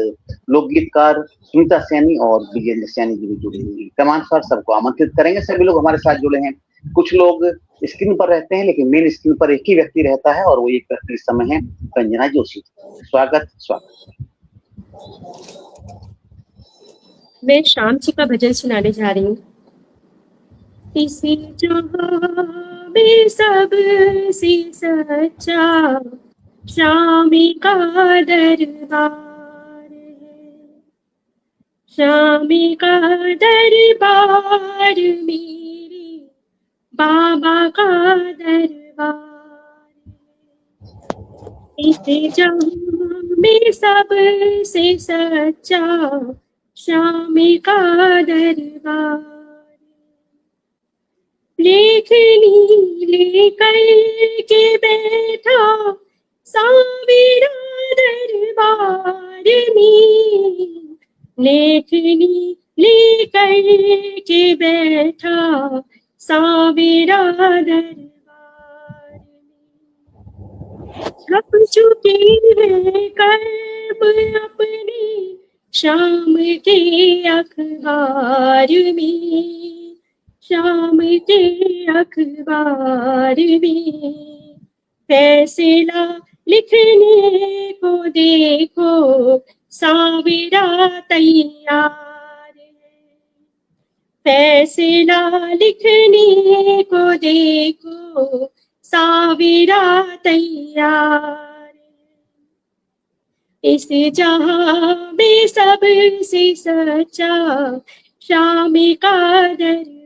लोकगीतकार सुनीता सैनी और विजेंद्र सैनी जी भी जुड़ी हुई है। क्रमानुसार सबको आमंत्रित करेंगे। सभी लोग हमारे साथ जुड़े हैं। कुछ लोग स्क्रीन पर रहते हैं, लेकिन मेन स्क्रीन पर एक ही व्यक्ति रहता है, और वो एक व्यक्ति इस समय है रंजना जोशी। स्वागत स्वागत। मैं शाम जी का भजन सुनाने जा रही हूँ। इस जहां में सबसे सच्चा स्वामी का दरबार है। स्वामी का दरबार मेरे बाबा का दरबार। इस जहां में सबसे सच्चा स्वामी का दरबार। लेखनी लेकर के बैठा सावेरा दरबार में। लेखनी लेकर के बैठा सावेरा दरबार में। छप चुके हैं कर्म अपने शाम के अखबार में। शाम के अखबार में फैसला लिखने को देखो सावेरा तैयार है। फैसला लिखने को देखो सावेरा तैयार है। इस जहां में सबसे सच्चा स्वामी का दरबार है।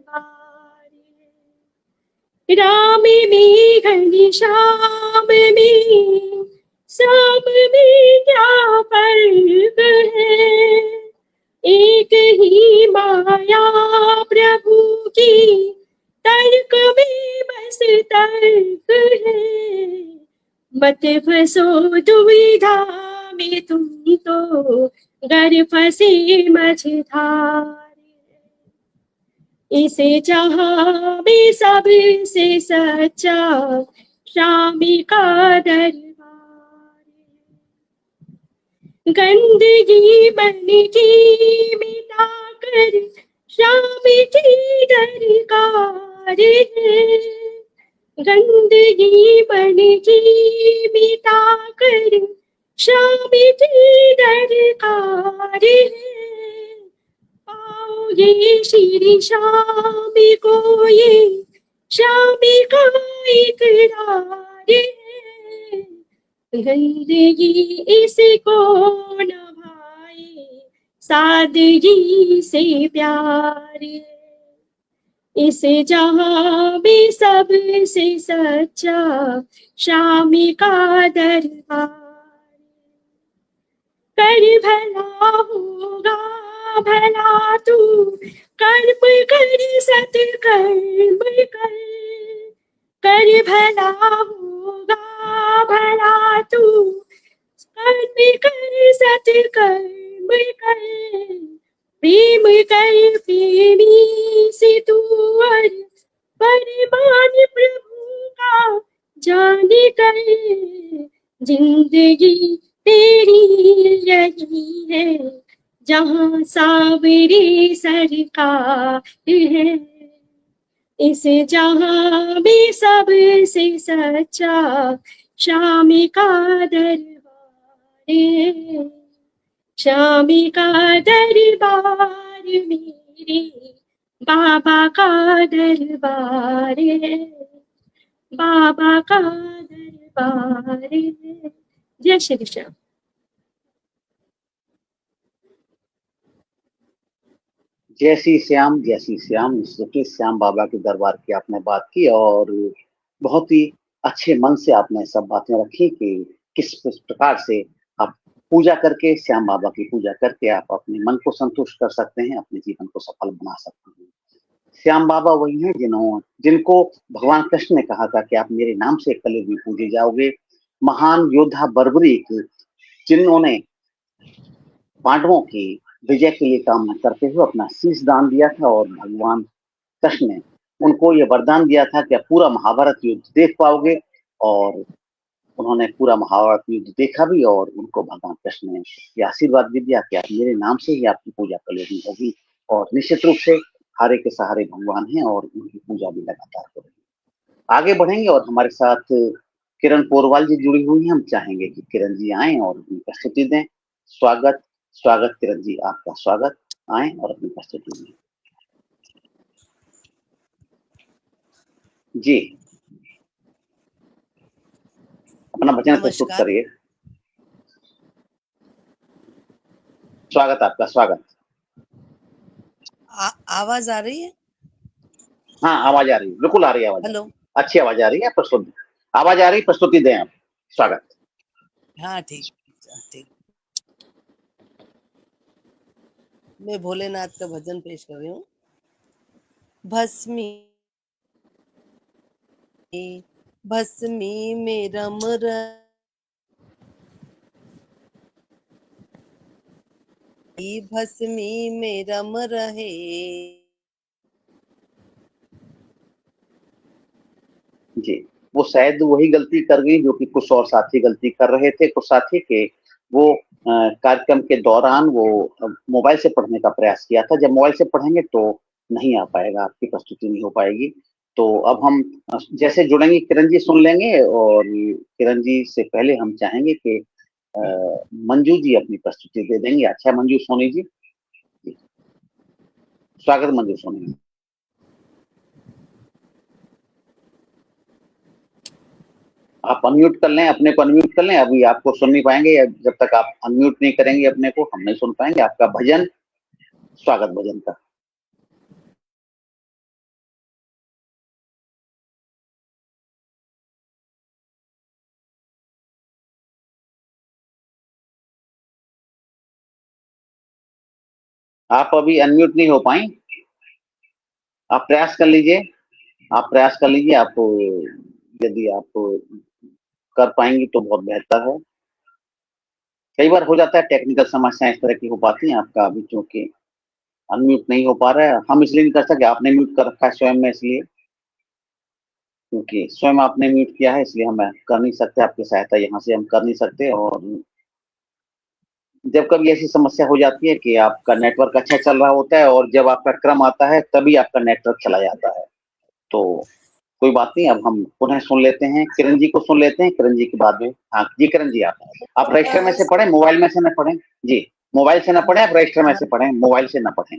राम में घनश्याम में सब में क्या फर्क है। एक ही माया प्रभु की तर्क में बस तर्क है। मत फंसो दुविधा में तुम तो गर फंसे मझधार। इस जहां में सबसे सच्चा स्वामी का दरबार है। गंदगी मन की मिटा कर स्वामी की दरकार है। गंदगी मन की मिटा कर स्वामी की दरकार है। पाओगे श्री स्वामी को ये स्वामी का इकरार है। गंदगी इसको न भाए सादगी से प्यार है। इस जहां में सबसे सच्चा स्वामी का दरबार। कर भला होगा भला तू कर्म कर सत्कर्म कर। कर भला होगा भला तू कर्म कर सत्कर्म कर। प्रेम कर प्रेमी से तू और परमान प्रभु का जान कर। जिंदगी तेरी यही है जहां सावरी सरकार है। इस जहां में सबसे सच्चा स्वामी का दरबार है। स्वामी का दरबार मेरे बाबा का दरबार है। बाबा का दरबार है। जय श्री श्याम। जय श्री श्याम, जय श्री श्याम। श्याम बाबा के दरबार की आपने बात की और बहुत ही अच्छे मन से आपने सब बातें रखी कि किस प्रकार से आप पूजा करके, श्याम बाबा की पूजा करके आप अपने मन को संतुष्ट कर सकते हैं, अपने जीवन को सफल बना सकते हैं। श्याम बाबा वही हैं जिनको भगवान कृष्ण ने कहा था कि आप मेरे नाम से कलयुग में पूजे जाओगे। महान योद्धा बर्बरीक जिन्होंने पांडवों की विजय के लिए कामना करते हुए अपना शीश दान दिया था और भगवान कृष्ण ने उनको ये वरदान दिया था कि आप पूरा महाभारत युद्ध देख पाओगे। और उन्होंने पूरा महाभारत युद्ध देखा भी और उनको भगवान कृष्ण ने ये आशीर्वाद भी दिया कि आप मेरे नाम से ही आपकी पूजा कलयुग में होगी। और निश्चित रूप से हारे के सहारे भगवान हैं और उनकी पूजा भी लगातार हो रही है। आगे बढ़ेंगे और हमारे साथ किरण पोरवाल जी जुड़ी हुई हैं। हम चाहेंगे कि किरण जी आए और अपनी प्रस्तुति दें। स्वागत स्वागत किरण जी, आपका स्वागत। आए और अपनी प्रस्तुति दें। जी, अपना भजन प्रस्तुत नमस्कार। करिए। स्वागत आपका, स्वागत। आवाज आ रही है? हाँ, आवाज आ रही है, बिल्कुल आ रही है आवाज। हेलो। अच्छी आवाज आ रही है, प्रस्तुत आवाज आ रही, प्रस्तुति दें आप। स्वागत। हाँ ठीक ठीक। मैं भोलेनाथ का भजन पेश कर रही हूँ। भस्मी भस्मी में रम रही, भस्मी में रम रहे, जी, वो शायद वही गलती कर गई जो कि कुछ और साथी गलती कर रहे थे। कुछ साथी के वो कार्यक्रम के दौरान वो मोबाइल से पढ़ने का प्रयास किया था। जब मोबाइल से पढ़ेंगे तो नहीं आ पाएगा, आपकी प्रस्तुति नहीं हो पाएगी। तो अब हम जैसे जुड़ेंगे किरण जी सुन लेंगे, और किरण जी से पहले हम चाहेंगे कि मंजू जी अपनी प्रस्तुति दे देंगे। अच्छा मंजू सोनी जी, स्वागत मंजू सोनी। आप अनम्यूट कर लें, अपने को अनम्यूट कर लें। अभी आपको सुन नहीं पाएंगे, जब तक आप अनम्यूट नहीं करेंगे अपने को, हम नहीं सुन पाएंगे आपका भजन। स्वागत भजन का। आप अभी अनम्यूट नहीं हो पाए, आप प्रयास कर लीजिए। आप प्रयास कर लीजिए। आप यदि आप कर पाएंगी तो बहुत बेहतर है। कई बार हो जाता है, टेक्निकल समस्याएं इस तरह की हो पाती हैं। आपका अभी चूंकि अनम्यूट नहीं हो पा रहा है, हम इसलिए नहीं कर सकते, आपने म्यूट कर रखा है स्वयं में, इसलिए क्योंकि स्वयं आपने म्यूट किया है, इसलिए हम कर नहीं सकते। आपकी सहायता यहाँ से हम कर नहीं सकते। और जब कभी ऐसी समस्या हो जाती है कि आपका नेटवर्क अच्छा चल रहा होता है और जब आपका क्रम आता है तभी आपका नेटवर्क चला जाता है, तो कोई बात नहीं। अब हम पुनः सुन लेते हैं, किरण जी को सुन लेते हैं। किरण जी के बाद में, हाँ जी किरण जी, आप रजिस्टर में से पढ़ें, मोबाइल में से न पढ़ें। जी, मोबाइल से न पढ़ें, आप रजिस्टर में से पढ़ें, मोबाइल से न पढ़ें।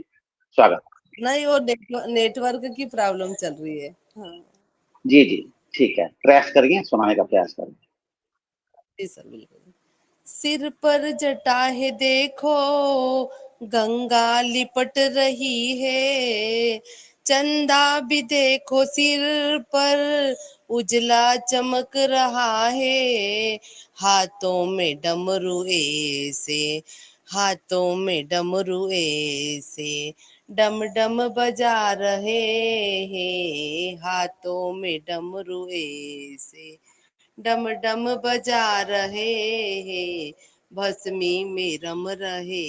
स्वागत। नहीं वो नेटवर्क की प्रॉब्लम चल रही है। हाँ जी जी, ठीक है, प्रयास करिए, सुनाने का प्रयास करिए। जी सर, बिल्कुल। सिर पर जटा है देखो, गंगा लिपट रही है, चंदा भी देखो सिर पर उजला चमक रहा है, हाथों में डमरू ऐसे, हाथों में डमरू ऐसे डम डम बजा रहे हैं, हाथों में डमरू ऐसे डम डम बजा रहे हैं, भस्मी में रम रहे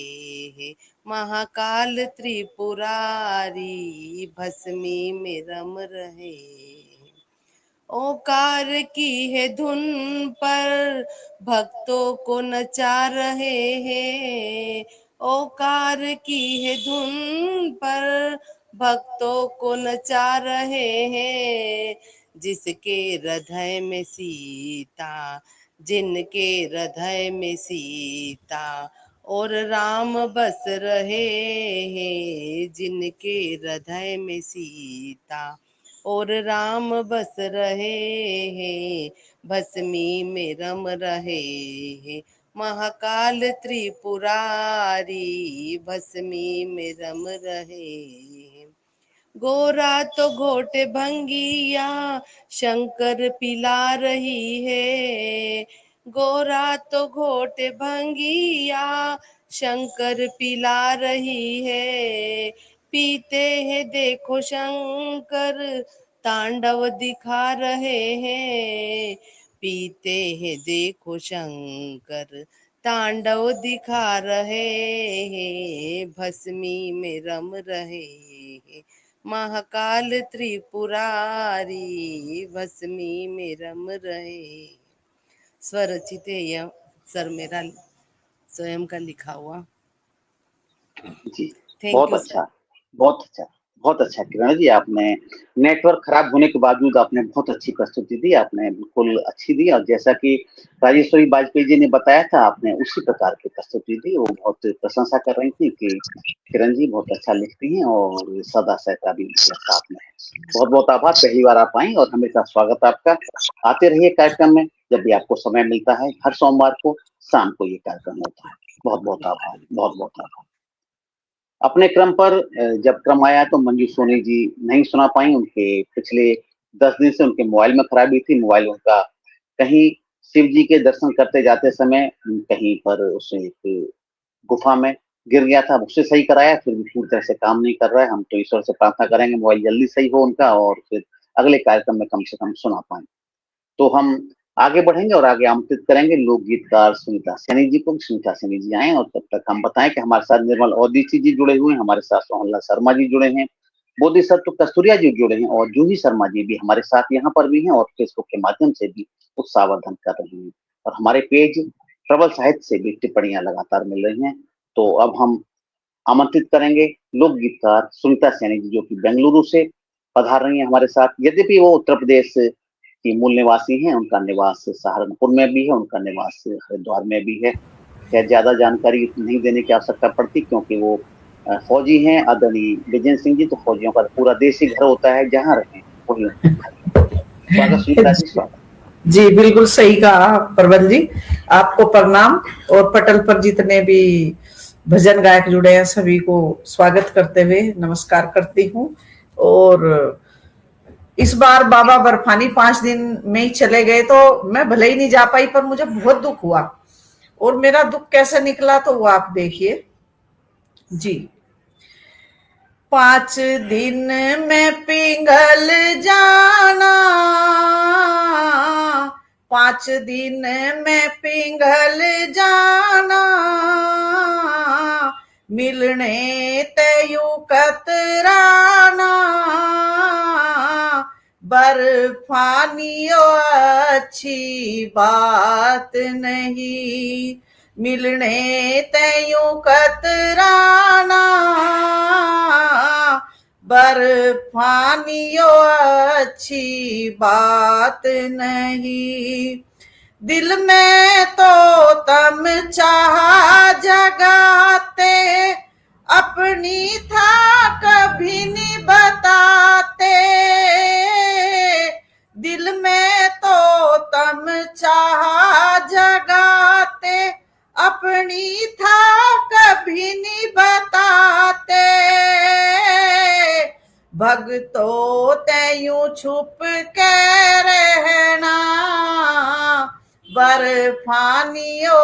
हैं, महाकाल त्रिपुरारी भस्मी में रम रहे हैं। ओकार की है धुन पर भक्तों को नचा रहे हैं, ओकार की है धुन पर भक्तों को नचा रहे हैं, जिसके हृदय में सीता, जिनके हृदय में सीता और राम बस रहे हैं, जिनके हृदय में सीता और राम बस रहे हैं, भस्मी में रम रहे हैं, महाकाल त्रिपुरारी भस्मी में रम रहे हैं। गोरा तो घोटे भंगिया शंकर पिला रही है, गोरा तो घोटे भंगिया शंकर पिला रही है, पीते हैं देखो शंकर तांडव दिखा रहे हैं, पीते हैं देखो शंकर तांडव दिखा रहे हैं, भस्मी में रम रहे हैं, महाकाल त्रिपुरारी भस्मी में रम रहे। स्वरचित है यह सर मेरा स्वयं का लिखा हुआ। जी, थैंक बहुत यू सर। अच्छा, बहुत अच्छा। बहुत अच्छा किरण जी, आपने नेटवर्क खराब होने के बावजूद आपने बहुत अच्छी प्रस्तुति दी, आपने बिल्कुल अच्छी दी, और जैसा कि राजेश्वरी वाजपेयी जी ने बताया था आपने उसी प्रकार की प्रस्तुति दी। वो बहुत प्रशंसा कर रही थी कि किरण जी बहुत अच्छा लिखती हैं और सदा सहता भी उनके साथ में है। बहुत बहुत आभार, पहली बार आप आई और हमेशा स्वागत आपका। आते रहिए कार्यक्रम में, जब भी आपको समय मिलता है, हर सोमवार को शाम को ये कार्यक्रम होता है। बहुत बहुत आभार, बहुत बहुत आभार। अपने क्रम पर जब क्रम आया तो मंजू सोनी जी नहीं सुना पाई, उनके पिछले 10 दिन से उनके मोबाइल में खराबी थी। मोबाइल उनका कहीं शिव जी के दर्शन करते जाते समय कहीं पर उसे एक गुफा में गिर गया था, उससे सही कराया, फिर भी पूरी तरह से काम नहीं कर रहा है। हम तो ईश्वर से प्रार्थना करेंगे मोबाइल जल्दी सही हो उनका और फिर अगले कार्यक्रम में कम से कम सुना पाए। तो हम आगे बढ़ेंगे और आगे आमंत्रित करेंगे लोक गीतकार सुनीता सैनी जी को। सुनीता सैनी जी आए और तब तक हम बताएं कि हमारे साथ निर्मल औदिची जी जुड़े हुए हैं, हमारे साथ सोहनलाल शर्मा जी जुड़े हैं, बोधिसत्व कस्तूरिया जी जुड़े हैं और जूही शर्मा जी भी हमारे साथ यहाँ पर भी हैं और फेसबुक के माध्यम से भी उत्साहवर्धन कर रहे हैं। और हमारे पेज प्रबल साहित्य से भी टिप्पणियां लगातार मिल रही हैं। तो अब हम आमंत्रित करेंगे लोक गीतकार सुनीता सैनी जी, जो कि बेंगलुरु से पधार रही हैं हमारे साथ। यद्यपि वो उत्तर प्रदेश की मूल निवासी हैं, उनका निवास सहारनपुर में भी है, उनका निवास हरिद्वार में भी है। खैर ज्यादा जानकारी नहीं देने की आवश्यकता पड़ती क्योंकि वो फौजी हैं आदरणीय विजय सिंह जी। तो फौजियों का पूरा देश ही घर होता है, जहाँ रहें वही उनका घर। स्वागत सुनीता जी, स्वागत। जी बिल्कुल सही कहा प्रबल जी, आपको प्रणाम। और पटल पर जितने भी भजन गायक जुड़े हैं सभी को स्वागत करते हुए नमस्कार करती हूँ। और इस बार बाबा बर्फानी 5 दिन में ही चले गए, तो मैं भले ही नहीं जा पाई पर मुझे बहुत दुख हुआ। और मेरा दुख कैसे निकला तो वो आप देखिए जी। 5 दिन में पिघल जाना, 5 दिन में पिघल जाना, मिलने तयू कतराना, बर्फानियों अच्छी बात नहीं, मिलने तयू कतराना, बर्फानियों अच्छी बात नहीं। दिल में तो तम चाह जगाते, अपनी था कभी नहीं बताते। दिल में तो तम चाह जगाते, अपनी था कभी नहीं बताते। भगतों तयूं छुप के रहना, बर्फानियों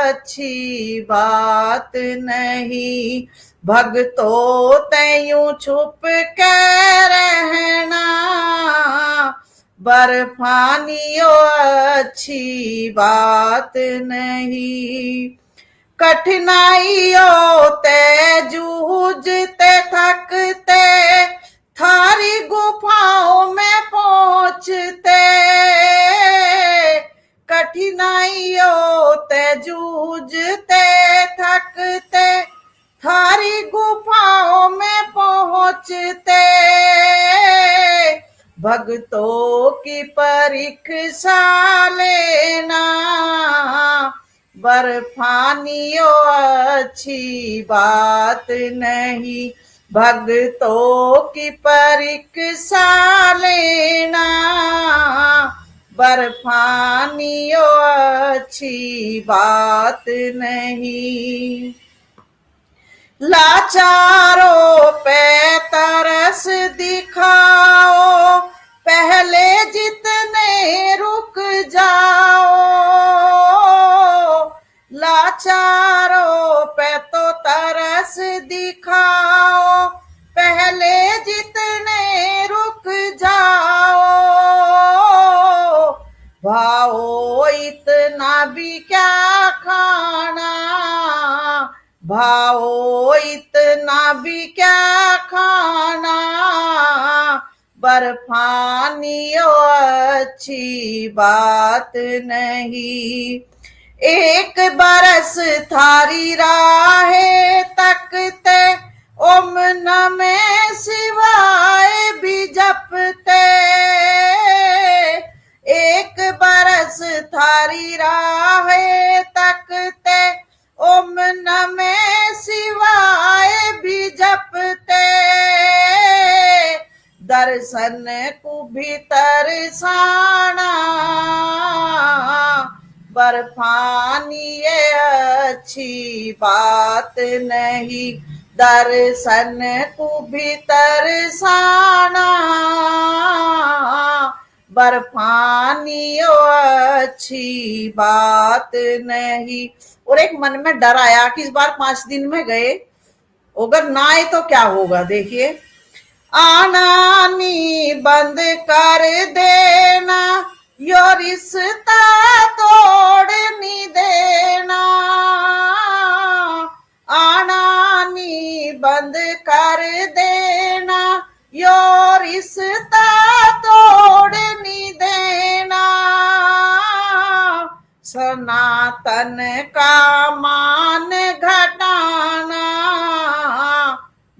अच्छी बात नहीं। भगतों तयूं छुप के रहना, बर्फानियों अच्छी बात नहीं। कठिनाइयों ते जूझते थकते, थारी गुफाओं में पहुंचते। कठिनाइयों ते जूझते थकते, थारी गुफाओं में पहुंचते। भक्तों की परीक्षा लेना, बर्फानियों अच्छी बात नहीं। भक्तों की परीक्षा लेना, बर्फानियों अच्छी बात नहीं। लाचारों पे तरस दिखाओ, पहले जितने रुक जाओ। लाचारों पे तो तरस दिखाओ, पहले जितने रुक जाओ। भाओ इतना भी क्या खाना, भाओ इतना भी क्या खाना, बर्फानियों अच्छी बात नहीं। एक बरस थारी राहें तकते, ओम नमः शिवाय भी जपते, एक बरस थारी राह तकते। ओम नमः शिवाय भी जपते, दर्शन को भीतर साना, बर्फानी ये अच्छी बात नहीं, दर्शन को भीतर साना, बर्फानी अच्छी बात नहीं। और एक मन में डर आया कि इस बार 5 दिन में गए, अगर ना आए तो क्या होगा। देखिए, आना नी बंद कर देना, यो रिश्ता तोड़ नी देना, आना नी बंद कर देना, यो रिश्ता तोड़ नी देना, सनातन का मान घटाना,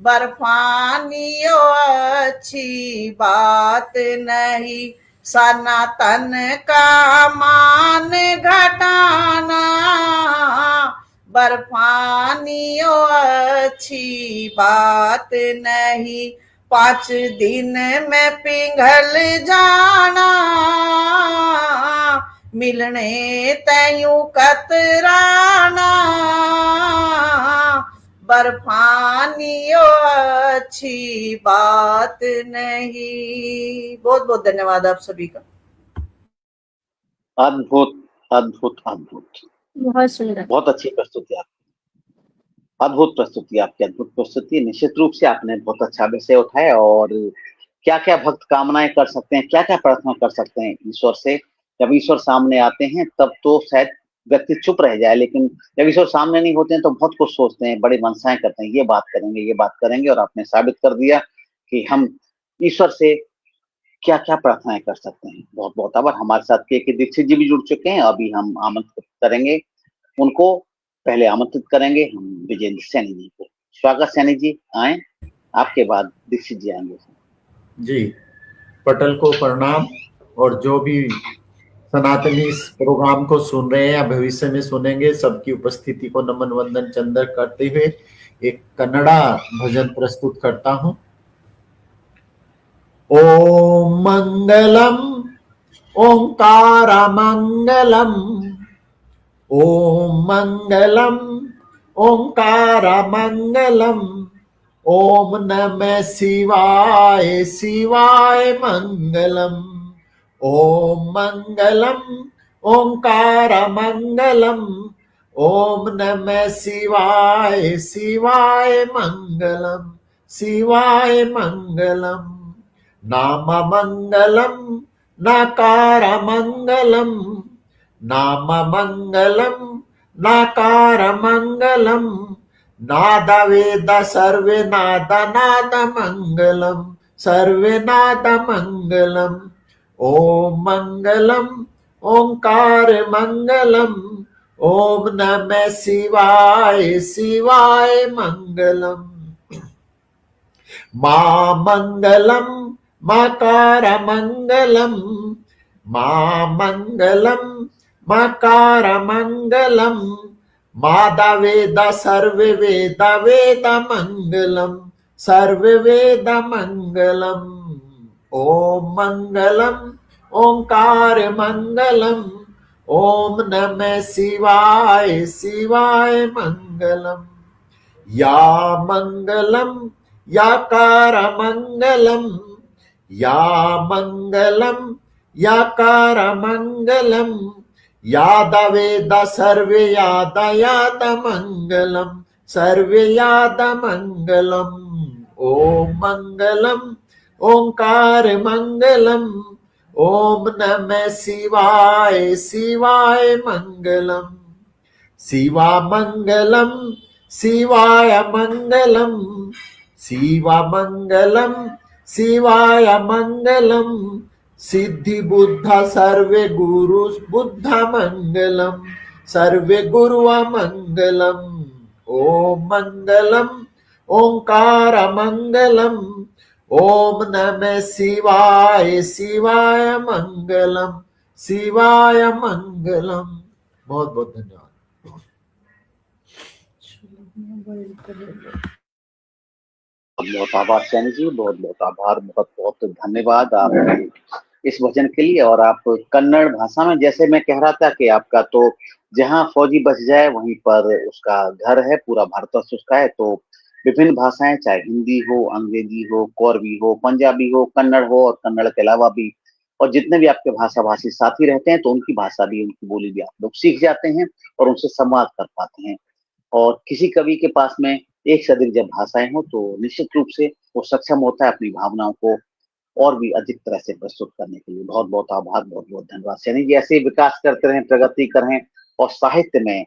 बर्फानी अच्छी बात नहीं, सनातन का मान घटाना, बर्फानी अच्छी बात नहीं। 5 दिन में पिघल जाना, मिलने तयूं कतराना, बर्फानी अच्छी बात नहीं। बहुत बहुत धन्यवाद आप सभी का। अद्भुत अद्भुत अद्भुत, बहुत सुंदर, बहुत अच्छी प्रस्तुति आपकी, अद्भुत प्रस्तुति आपकी, अद्भुत प्रस्तुति। निश्चित रूप से आपने बहुत अच्छा विषय उठाया, और क्या क्या भक्त कामनाएं कर सकते हैं, क्या क्या प्रार्थना कर सकते हैं ईश्वर से। जब ईश्वर सामने आते हैं तब तो शायद व्यक्ति चुप रह जाए, लेकिन जब ईश्वर सामने नहीं होते हैं तो बहुत कुछ सोचते हैं, बड़ी मनसाएं करते हैं, ये बात करेंगे, ये बात करेंगे। और आपने साबित कर दिया कि हम ईश्वर से क्या क्या प्रार्थनाएं कर सकते हैं। बहुत बहुत आभार। हमारे साथ के दीक्षित जी भी जुड़ चुके हैं, अभी हम आमंत्रित करेंगे उनको, पहले आमंत्रित करेंगे हम विजेंद्र सैनी जी को। स्वागत सैनी जी, आए, आपके बाद दीक्षित जी आएंगे। जी, पटल को प्रणाम, और जो भी सनातनी इस प्रोग्राम को सुन रहे हैं या भविष्य में सुनेंगे, सबकी उपस्थिति को नमन वंदन चंदन करते हुए एक कन्नड़ा भजन प्रस्तुत करता हूं। ओम मंगलम ओंकार मंगलम, ओम मंगलम ओंकार मंगलम, ओम नमः शिवाय शिवाय मंगलम, ओम मंगलम ओंकार मंगलम, ओम नमः शिवाय शिवाय मंगलम शिवाय मंगलम, नाम मंगलम नाकार मंगलम, नाम मंगलम नाकार मंगलम, नाद वेद सर्वे नाद नाद मंगलम सर्वे नाद मंगलम, ओम मंगलम ओंकार मंगलम, ओम नमः शिवाय शिवाय मंगलम, मा मंगलम मकार मंगलम, मा मंगलम मकार मंगलम, मादा वेद सर्वे वेद वेद मंगलम सर्वे वेद मंगलम, ओम मंगलम ओंकार मंगलम, ओम नमः शिवाय शिवाय मंगलम, या मंगलम याकार मंगलम, या मंगलम याकार मंगलम, याद वेद सर्वे याद याद मंगलम सर्वे याद मंगलम, ओम मंगलम ओंकार मंगलम, ओम नमः शिवाय शिवाय मंगलम, शिवा मंगलम शिवाय मंगलम, शिवा मंगलम शिवाय मंगलम, सिद्धि बुद्ध सर्वे गुरु बुद्ध मंगलम सर्वे गुरु मंगलम, ओम मंगलम ओंकार मंगलम। ओम नमः शिवाय, शिवाय मंगलम, शिवाय मंगलम। बहुत बहुत धन्यवाद। बहुत आभार सैनी जी, बहुत बहुत आभार, बहुत बहुत धन्यवाद आप इस भजन के लिए। और आप कन्नड़ भाषा में, जैसे मैं कह रहा था कि आपका तो जहाँ फौजी बस जाए वहीं पर उसका घर है, पूरा भारतवर्ष उसका है। तो विभिन्न भाषाएं, चाहे हिंदी हो, अंग्रेजी हो, कोरवी हो, पंजाबी हो, कन्नड़ हो, और कन्नड़ के अलावा भी और जितने भी आपके भाषा भाषी साथी रहते हैं, तो उनकी भाषा भी, उनकी बोली भी आप लोग सीख जाते हैं और उनसे संवाद कर पाते हैं। और किसी कवि के पास में एक से अधिक जब भाषाएं हो तो निश्चित रूप से वो सक्षम होता है अपनी भावनाओं को और भी अधिक तरह से प्रस्तुत करने के लिए। बहुत बहुत आभार, बहुत बहुत धन्यवाद सैनी जी। ऐसे ही विकास करते रहें, प्रगति करें और साहित्य में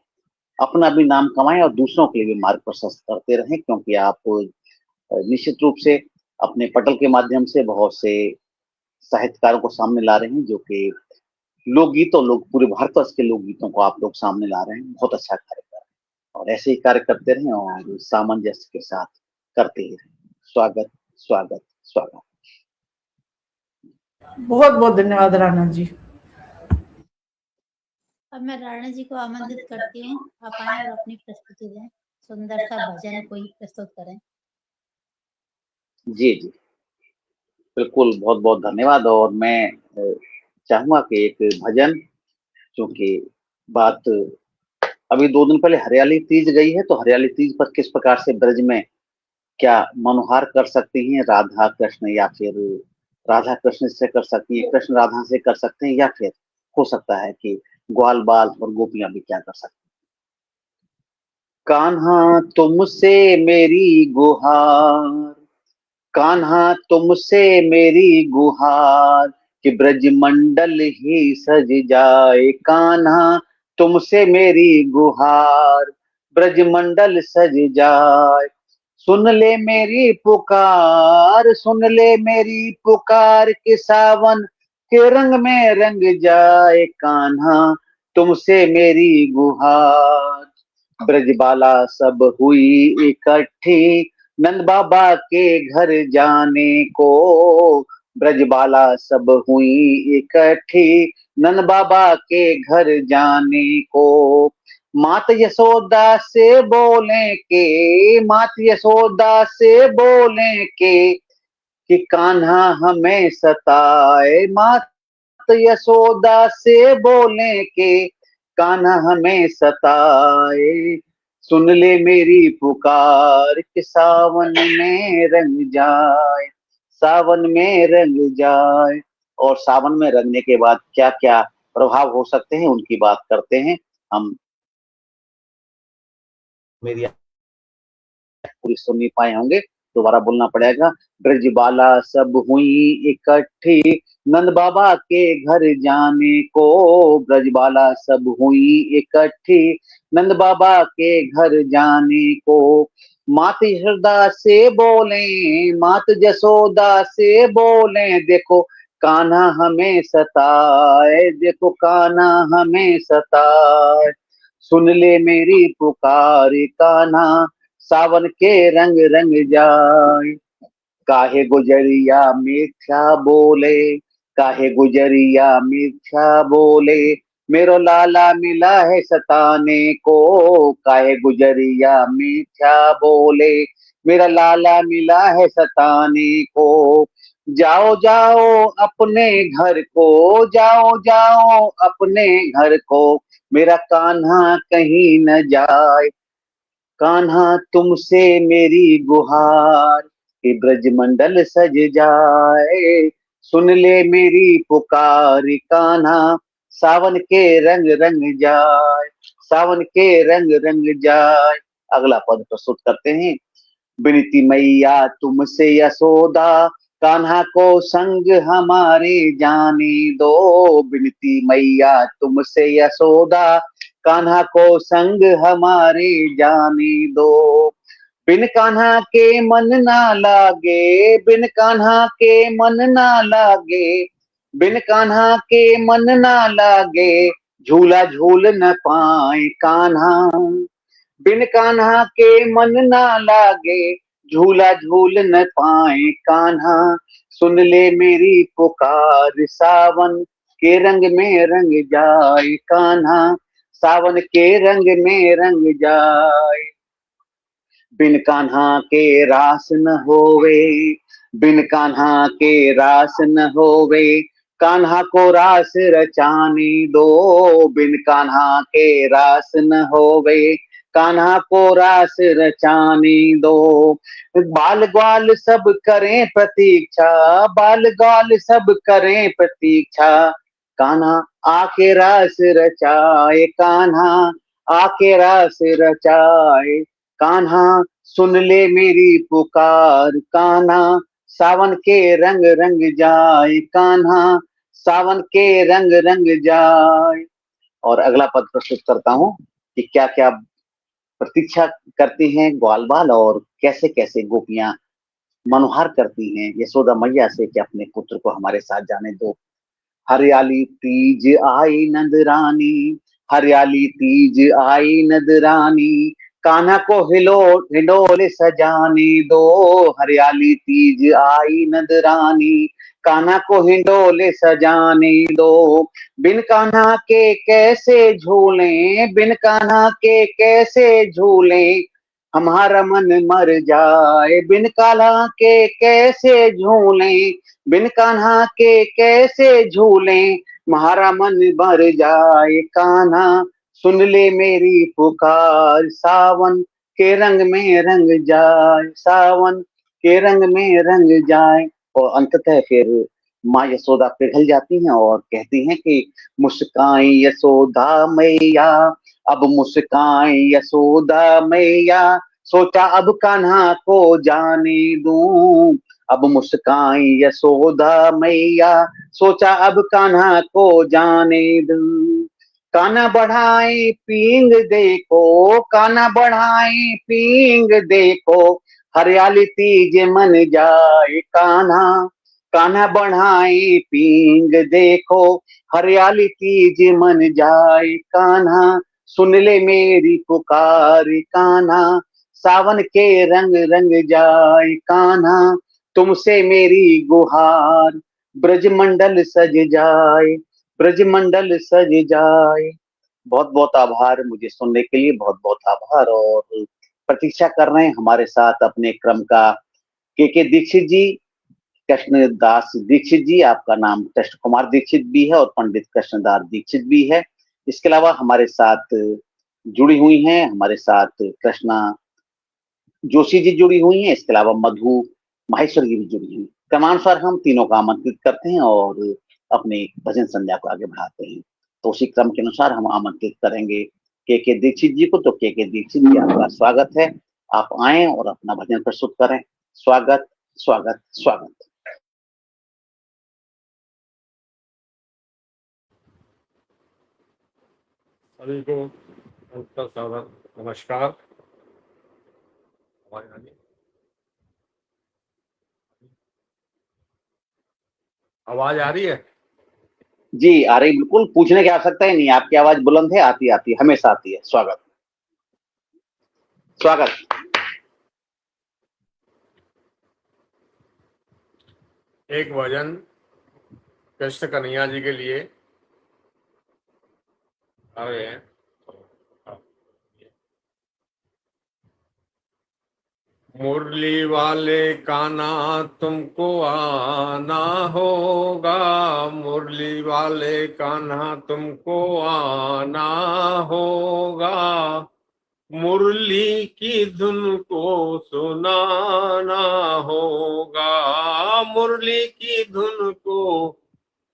अपना भी नाम कमाएं और दूसरों के लिए भी मार्ग प्रशस्त करते रहें, क्योंकि आप निश्चित रूप से अपने पटल के माध्यम से बहुत से साहित्यकारों को सामने ला रहे हैं, जो कि लोकगीतों, लोग पूरे भारतवर्ष के लोकगीतों को आप लोग सामने ला रहे हैं। बहुत अच्छा कार्य कर रहे हैं और ऐसे ही कार्य करते रहें और सामंजस्य के साथ करते ही रहें। स्वागत स्वागत स्वागत। बहुत बहुत धन्यवाद राणा जी। अब मैं राणा जी को आमंत्रित करती हूँ, आप आए और अपनी प्रस्तुति दें, सुंदर सा भजन कोई प्रस्तुत करें। जी जी बिल्कुल, बहुत बहुत धन्यवाद। और मैं चाहूंगा कि एक भजन, क्योंकि बात अभी 2 दिन पहले हरियाली तीज गई है, तो हरियाली तीज पर किस प्रकार से ब्रज में क्या मनोहार कर सकती हैं राधा कृष्ण, या फिर राधा कृष्ण से कर सकती है, कृष्ण राधा से कर सकते हैं, या फिर हो सकता है कि ग्वाल बाल और गोपियां भी क्या कर सकती हैं। कान्हा तुमसे मेरी गुहार, कान्हा तुमसे मेरी गुहार, कि ब्रज मंडल ही सज जाए। कान्हा तुमसे मेरी गुहार, ब्रज मंडल सज जाए। सुन ले मेरी पुकार, सुन ले मेरी पुकार, कि सावन के रंग में रंग जाए। कान्हा तुमसे मेरी गुहार, ब्रजबाला सब हुई इकट्ठी, नंद बाबा के घर जाने को। ब्रजबाला सब हुई इकट्ठी, नंद बाबा के घर जाने को। मात यशोदा से बोले के, मात यशोदा से बोले के, कि कान्हा हमें सताए। मात यशोदा से बोले के, कान्हा हमें सताए। सुन ले मेरी पुकार, कि सावन में रंग जाए, सावन में रंग जाए। और सावन में रंगने के बाद क्या क्या प्रभाव हो सकते हैं उनकी बात करते हैं हम। मेरी पूरी सुन नहीं पाए होंगे, दोबारा बोलना पड़ेगा। ब्रजबाला सब हुई इकट्ठी, नंद बाबा के घर जाने को। ब्रजबाला सब हुई इकट्ठी, नंद बाबा के घर जाने को। मात यशोदा से बोले, मात जसोदा से बोले, देखो कान्हा हमें सताए, देखो कान्हा हमें सताए। सुन ले मेरी पुकार, कान्हा सावन के रंग रंग जाए। काहे गुजरिया मिथ्या बोले, काहे गुजरिया मिथ्या बोले, मेरो लाला मिला है सताने को। काहे गुजरिया मिथ्या बोले, मेरा लाला मिला है सताने को। जाओ जाओ अपने घर को, जाओ जाओ अपने घर को, मेरा कान्हा कहीं न जाए। कान्हा तुमसे मेरी गुहार, कि ब्रज मंडल सज जाए। सुन ले मेरी पुकार, कान्हा सावन के रंग रंग जाए, सावन के रंग रंग जाए। अगला पद प्रस्तुत करते हैं। विनती मैया तुमसे यशोदा, कान्हा को संग हमारे जाने दो। विनती मैया तुमसे यशोदा, कान्हा को संग हमारे जाने दो। बिन कान्हा के मन ना लागे, बिन कान्हा के मन ना लागे, बिन कान्हा के मन ना लागे, झूला झूल न पाए कान्हा। बिन कान्हा के मन ना लागे, झूला झूल न पाए कान्हा, सुन ले मेरी पुकार। सावन के रंग में रंग जाए कान्हा, सावन के रंग में रंग जाए। बिन कान्हा के रास न होवे, बिन कान्हा के रास न होवे, कान्हा को रास रचाने दो। बिन कान्हा के रास न होवे, कान्हा को रास रचाने दो। बाल ग्वाल सब करें प्रतीक्षा, बाल ग्वाल सब करें प्रतीक्षा, कान्हा आके रास रचाए। कान्हा आके रास रचाए। कान्हा सुन ले मेरी पुकार। कान्हा सावन के रंग रंग जाए। कान्हा सावन के रंग रंग जाए। और अगला पद प्रस्तुत करता हूँ कि क्या क्या प्रतीक्षा करती हैं ग्वाल बाल और कैसे कैसे गोपियां मनोहर करती हैं यशोदा मैया से कि अपने पुत्र को हमारे साथ जाने दो। हरियाली तीज आई नंद रानी, हरियाली तीज आई नंद रानी, कान्हा को हिडोले सजाने दो। हरियाली तीज आई नंद रानी, कान्हा को हिडोले सजाने दो। बिन कान्हा के कैसे झूले, बिन कान्हा के कैसे झूले, हमारा मन मर जाए। बिन कान्हा के कैसे झूले, बिन कान्हा के कैसे झूले, हमारा मन मर जाए। कान्हा सुन ले मेरी पुकार। सावन के रंग में रंग जाए, सावन के रंग में रंग जाए। और अंततः फिर माँ यशोदा पिघल जाती हैं और कहती हैं कि मुस्कान यशोदा मैया, अब मुस्कान यशोदा मैया, सोचा अब कान्हा को जाने दूं। अब मुस्कान यशोदा मैया, सोचा अब कान्हा को जाने दूं। कान्हा बढ़ाए पींग देखो, कान्हा बढ़ाए पींग देखो, हरियाली तीज मन जाए। कान्हा कान्हा बढ़ाए पींग देखो, हरियाली तीज मन जाए। कान्हा सुन ले मेरी पुकार। कान्हा सावन के रंग रंग जाए। कान्हा तुमसे मेरी गुहार, ब्रजमंडल सज जाए, ब्रजमंडल सज जाए। बहुत बहुत आभार मुझे सुनने के लिए, बहुत बहुत आभार। और प्रतीक्षा कर रहे हैं हमारे साथ अपने क्रम का के दीक्षित जी, कृष्णदास दीक्षित जी, आपका नाम कृष्ण कुमार दीक्षित भी है और पंडित कृष्णदास दीक्षित भी है। इसके अलावा हमारे साथ जुड़ी हुई हैं, हमारे साथ कृष्णा जोशी जी जुड़ी हुई हैं, इसके अलावा मधु माहेश्वर जी भी जुड़ी हुई। क्रमानुसार हम तीनों को आमंत्रित करते हैं और अपने भजन संध्या को आगे बढ़ाते हैं। तो उसी क्रम के अनुसार हम आमंत्रित करेंगे के दीक्षित जी को। तो के दीक्षित जी, आपका स्वागत है, आप आए और अपना भजन प्रस्तुत करें। स्वागत स्वागत स्वागत। सभी को नमस्कार। आवाज आ रही है? जी आ रही, बिल्कुल, पूछने की आवश्यकता ही नहीं, आपकी आवाज बुलंद है, आती आती है, हमेशा आती है। स्वागत स्वागत। एक भजन कृष्ण कन्हैया जी के लिए आ रहे हैं। मुरली वाले कान्हा तुमको आना होगा, मुरली वाले कान्हा तुमको आना होगा, मुरली की धुन को सुनाना होगा, मुरली की धुन को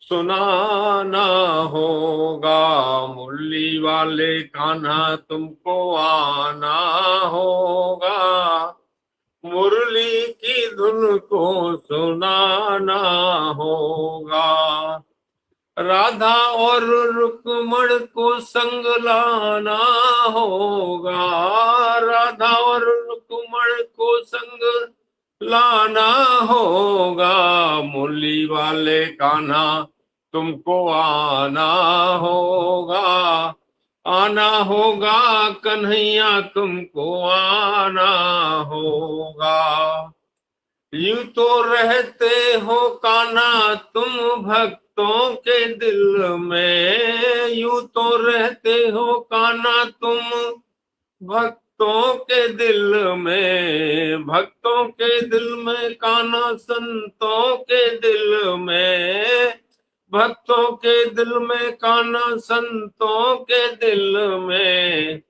सुनाना होगा, मुरली वाले कान्हा तुमको आना होगा, मुरली की धुन को सुनाना होगा। राधा और रुक्मण को संग लाना होगा, राधा और रुक्मण को संग लाना होगा, मुरली वाले कान्हा तुमको आना होगा, आना होगा कन्हैया तुमको आना होगा। यूं तो रहते हो कान्हा तुम भक्तों के दिल में, यूं तो रहते हो कान्हा तुम भक्तों के दिल में, भक्तों के दिल में कान्हा संतों के दिल में, भक्तों के दिल में कान्हा संतों के दिल में।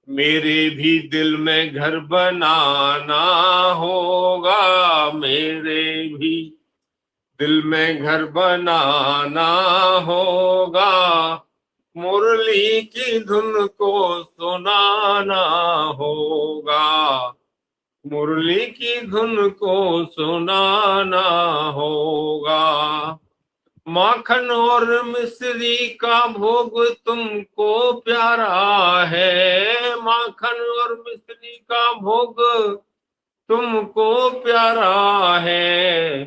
मेरे भी दिल में घर बनाना होगा, मेरे भी दिल में घर बनाना होगा। मुरली की धुन को सुनाना होगा, मुरली की धुन को सुनाना होगा। माखन और मिश्री का भोग तुमको प्यारा है, माखन और मिश्री का भोग तुमको प्यारा है।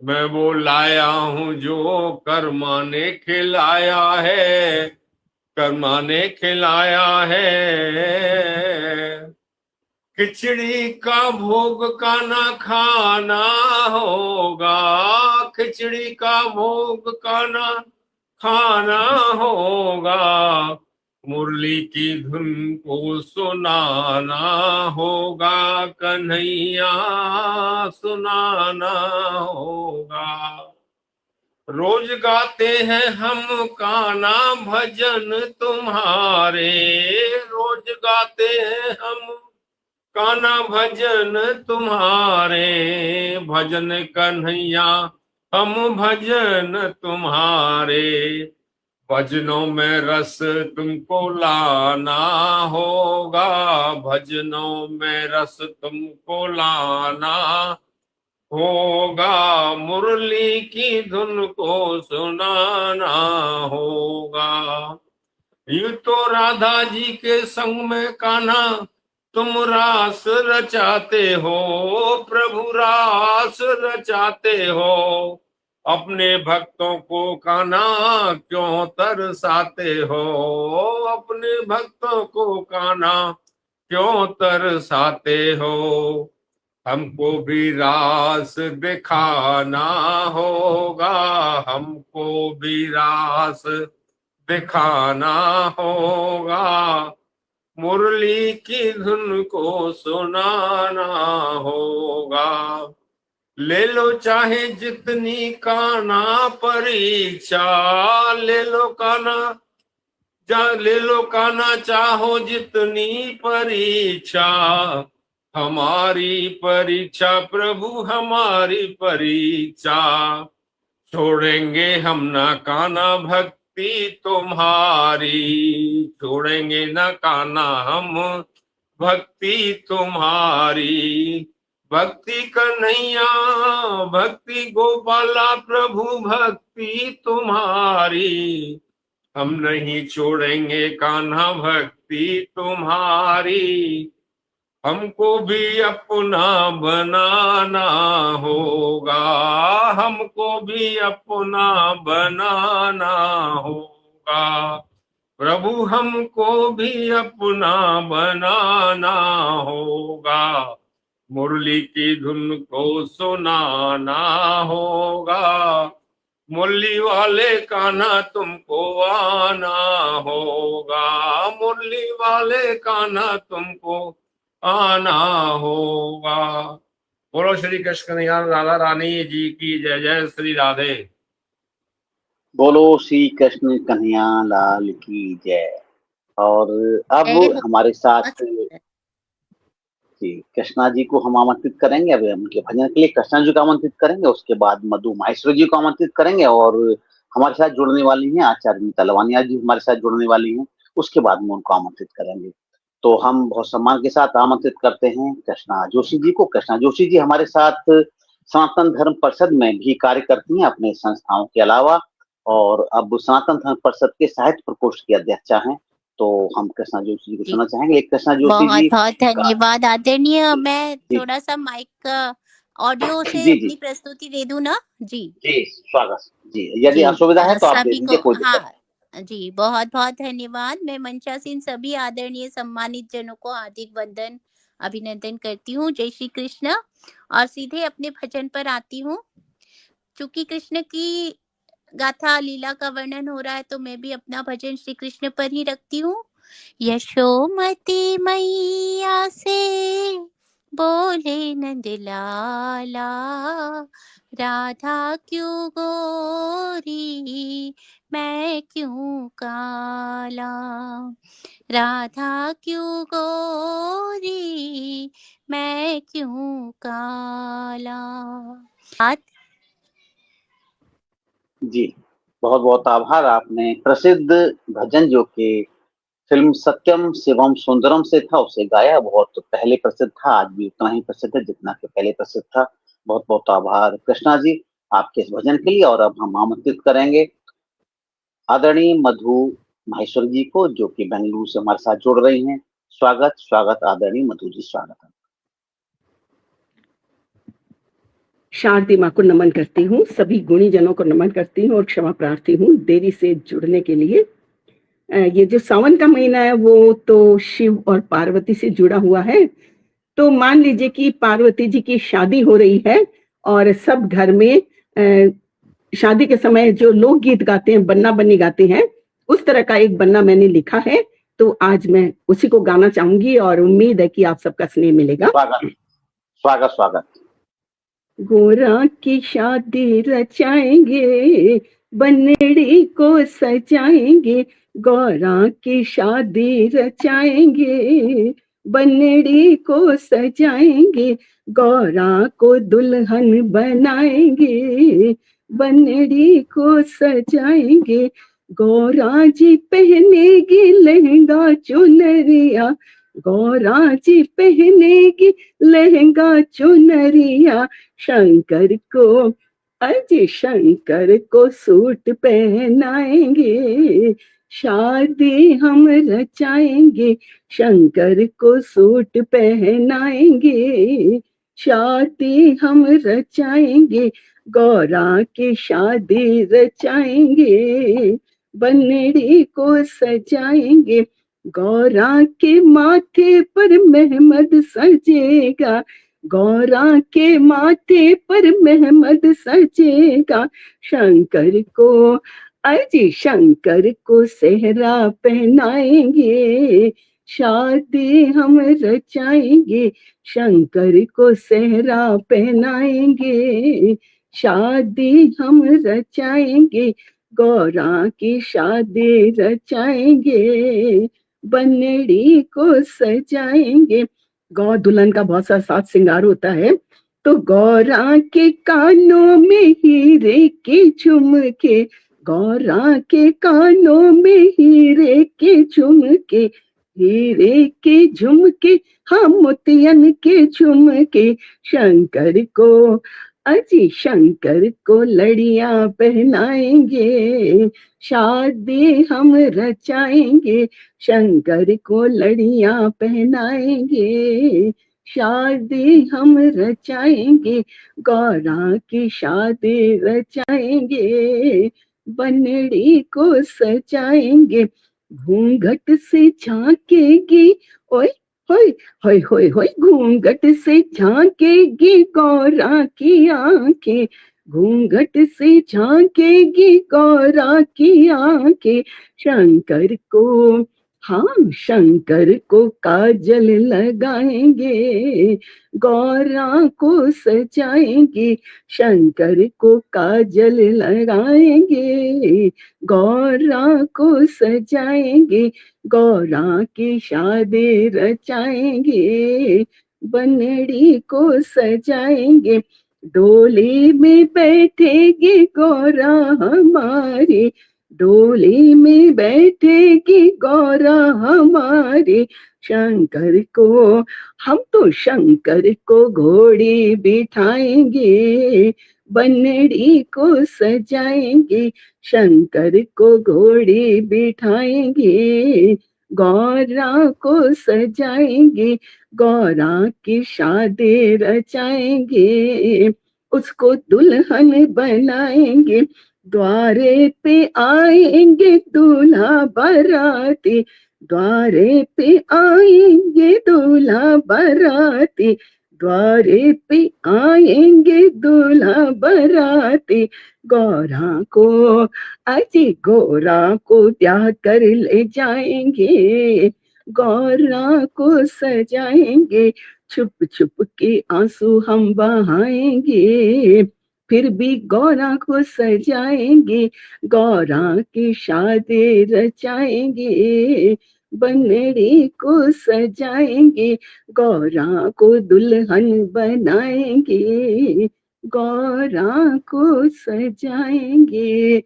मैं वो लाया हूँ जो कर्मा ने खिलाया है, कर्मा ने खिलाया है। खिचड़ी का भोग कान्हा खाना होगा, खिचड़ी का भोग कान्हा खाना होगा। मुरली की धुन को सुनाना होगा, कन्हैया सुनाना होगा। रोज गाते हैं हम कान्हा भजन तुम्हारे, रोज गाते हैं हम कान्हा भजन तुम्हारे। भजन कन्हैया हम भजन तुम्हारे, भजनों में रस तुमको लाना होगा, भजनों में रस तुमको लाना होगा। मुरली की धुन को सुनाना होगा। यूं तो राधा जी के संग में कान्हा तुम रास रचाते हो, प्रभु रास रचाते हो। अपने भक्तों को कान्हा क्यों तरसाते हो, अपने भक्तों को कान्हा क्यों तरसाते हो। हमको भी रास दिखाना होगा, हमको भी रास दिखाना होगा। मुरली की धुन को सुनाना होगा। ले लो चाहे जितनी कान्हा परीक्षा, ले लो कान्हा ले लो कान्हा चाहो जितनी परीक्षा। हमारी परीक्षा प्रभु हमारी परीक्षा, छोड़ेंगे हम ना कान्हा भक्ति तुम्हारी, छोड़ेंगे ना कान्हा हम भक्ति तुम्हारी। भक्ति कन्हैया भक्ति गोपाला प्रभु भक्ति तुम्हारी, हम नहीं छोड़ेंगे कान्हा भक्ति तुम्हारी। हमको भी अपना बनाना होगा, हमको भी अपना बनाना होगा। प्रभु हमको भी अपना बनाना होगा। मुरली की धुन को सुनाना होगा। मुरली वाले कान्हा तुमको आना होगा, मुरली वाले कान्हा तुमको आना होगा। बोलो श्री कृष्ण कन्हैया राधा रानी जी की जय। जय श्री राधे। बोलो श्री कृष्ण कन्हैया लाल की जय। और अब हमारे साथ जी कृष्णा जी को हम आमंत्रित करेंगे। अब उनके भजन के लिए कृष्णा जी को आमंत्रित करेंगे, उसके बाद मधु माहेश्वर जी को आमंत्रित करेंगे और हमारे साथ जुड़ने वाली हैं आचार्य तलवानिया जी हमारे साथ जुड़ने वाली हैं, उसके बाद में उनको आमंत्रित करेंगे। तो हम बहुत सम्मान के साथ आमंत्रित करते हैं कृष्णा जोशी जी को। कृष्णा जोशी जी हमारे साथ सनातन धर्म परिषद में भी कार्य करती हैं अपने संस्थाओं के अलावा, और अब सनातन धर्म परिषद के साहित्य प्रकोष्ठ के अध्यक्षा हैं। तो हम कृष्णा जोशी जी को सुनना चाहेंगे। कृष्णा जोशी जी बहुत धन्यवाद आदरणीय। मैं थोड़ा सा माइक ऑडियो से अपनी प्रस्तुति दे दूं ना जी। जी स्वागत जी, यदि असुविधा है तो आप दे दीजिए, कोई दिक्कत जी, बहुत-बहुत धन्यवाद। मैं मंचासीन सभी आदरणीय सम्मानित जनों को हार्दिक वंदन, अभिनंदन करती हूँ। जय श्री कृष्ण। और सीधे अपने भजन पर आती हूँ। चूँकि कृष्ण की गाथा लीला का वर्णन हो रहा है तो मैं भी अपना भजन श्री कृष्ण पर ही रखती हूँ। यशोमती मैया से बोले नंद लाला, राधा क्यों गोरी मैं क्यों काला, राधा क्यों गोरी मैं क्यों काला। जी, बहुत बहुत आभार। आपने प्रसिद्ध भजन जो कि फिल्म सत्यम शिवम सुंदरम से था उसे गाया, बहुत पहले प्रसिद्ध था, आज भी उतना ही प्रसिद्ध है जितना कि पहले प्रसिद्ध था। बहुत बहुत आभार कृष्णा जी आपके इस भजन के लिए। और अब हम आमंत्रित करेंगे आदरणीय मधु माहेश्वर जी को, जो कि बेंगलुरु से हमारे साथ जुड़ रही हैं। स्वागत स्वागत आदरणीय मधु जी, स्वागत है। शारदी माँ को नमन करती हूँ, सभी गुणी जनों को नमन करती हूँ और क्षमा प्रार्थी हूँ देरी से जुड़ने के लिए। ये जो सावन का महीना है वो तो शिव और पार्वती से जुड़ा हुआ है। तो मान लीजिए कि पार्वती जी की शादी हो रही है और सब घर में शादी के समय जो लोकगीत गाते हैं, बन्ना बन्नी गाते हैं, उस तरह का एक बन्ना मैंने लिखा है। तो आज मैं उसी को गाना चाहूंगी और उम्मीद है कि आप सबका स्नेह मिलेगा। स्वागत स्वागत स्वागत। गोरा की शादी रचाएंगे, बनड़ी को सजाएंगे, गौरा की शादी रचाएंगे, बनड़ी को सजाएंगे, गौरा को दुल्हन बनाएंगे, बनड़ी को सजाएंगे, गौरा जी पहनेगी लहंगा चुनरिया, गौरा जी पहनेगी लहंगा चुनरिया, शंकर को अजय शंकर को सूट पहनाएंगे, शादी हम रचाएंगे, शंकर को सूट पहनाएंगे, शादी हम रचाएंगे, गौरा की शादी रचाएंगे, बनड़ी को सजाएंगे, गौरा के माथे पर मेहमद सजेगा, गौरा के माथे पर मेहमद सजेगा, शंकर को अजय शंकर को सेहरा पहनाएंगे, शादी हम रचाएंगे, शंकर को सेहरा पहनाएंगे, शादी हम रचाएंगे, गौरा की शादी रचाएंगे, बनड़ी को सजाएंगे। गौ दुल्हन का बहुत सा साथ श्रृंगार होता है। तो गौरा के कानों में हीरे के झुमके, गौरा के कानों में हीरे के झुमके, हीरे के झुमके हम मोतियन के झुमके, शंकर को अजय शंकर को लड़ियां पहनाएंगे, शादी हम रचाएंगे, शंकर को लड़ियां पहनाएंगे, शादी हम रचाएंगे, गौरा की शादी रचाएंगे, बनड़ी को सजाएंगे, घूंघट से झांकेगी ओए होय होय होय होय, घूंघट से झांकेगी गौरा की आंखें, घूंघट से झांकेगी गौरा की आंखें, शंकर को हाँ शंकर को काजल लगाएंगे, गौरा को सजाएंगे, शंकर को काजल लगाएंगे, गौरा को सजाएंगे, गौरा की शादी रचाएंगे, बनड़ी को सजाएंगे, डोली में बैठेगी गौरा हमारी, डोली में बैठेगी गौरा हमारी, शंकर को हम तो शंकर को घोड़ी बिठाएंगे, बनड़ी को सजाएंगे, शंकर को घोड़ी बिठाएंगे, गौरा को सजाएंगे, गौरा की शादी रचाएंगे, उसको दुल्हन बनाएंगे, द्वारे पे आएंगे दूल्हा बाराती, द्वारे पे आएंगे दूल्हा बाराती, द्वारे पे आएंगे दूल्हा बाराती। गौरा को अजी गौरा को ब्याह कर ले जाएंगे, गौरा को सजाएंगे, छुप छुप के आंसू हम बहाएंगे, फिर भी गौरा को सजाएंगे, गौरा की शादी रचाएंगे, बनड़ी को सजाएंगे, गौरा को दुल्हन बनाएंगे, गौरा को सजाएंगे।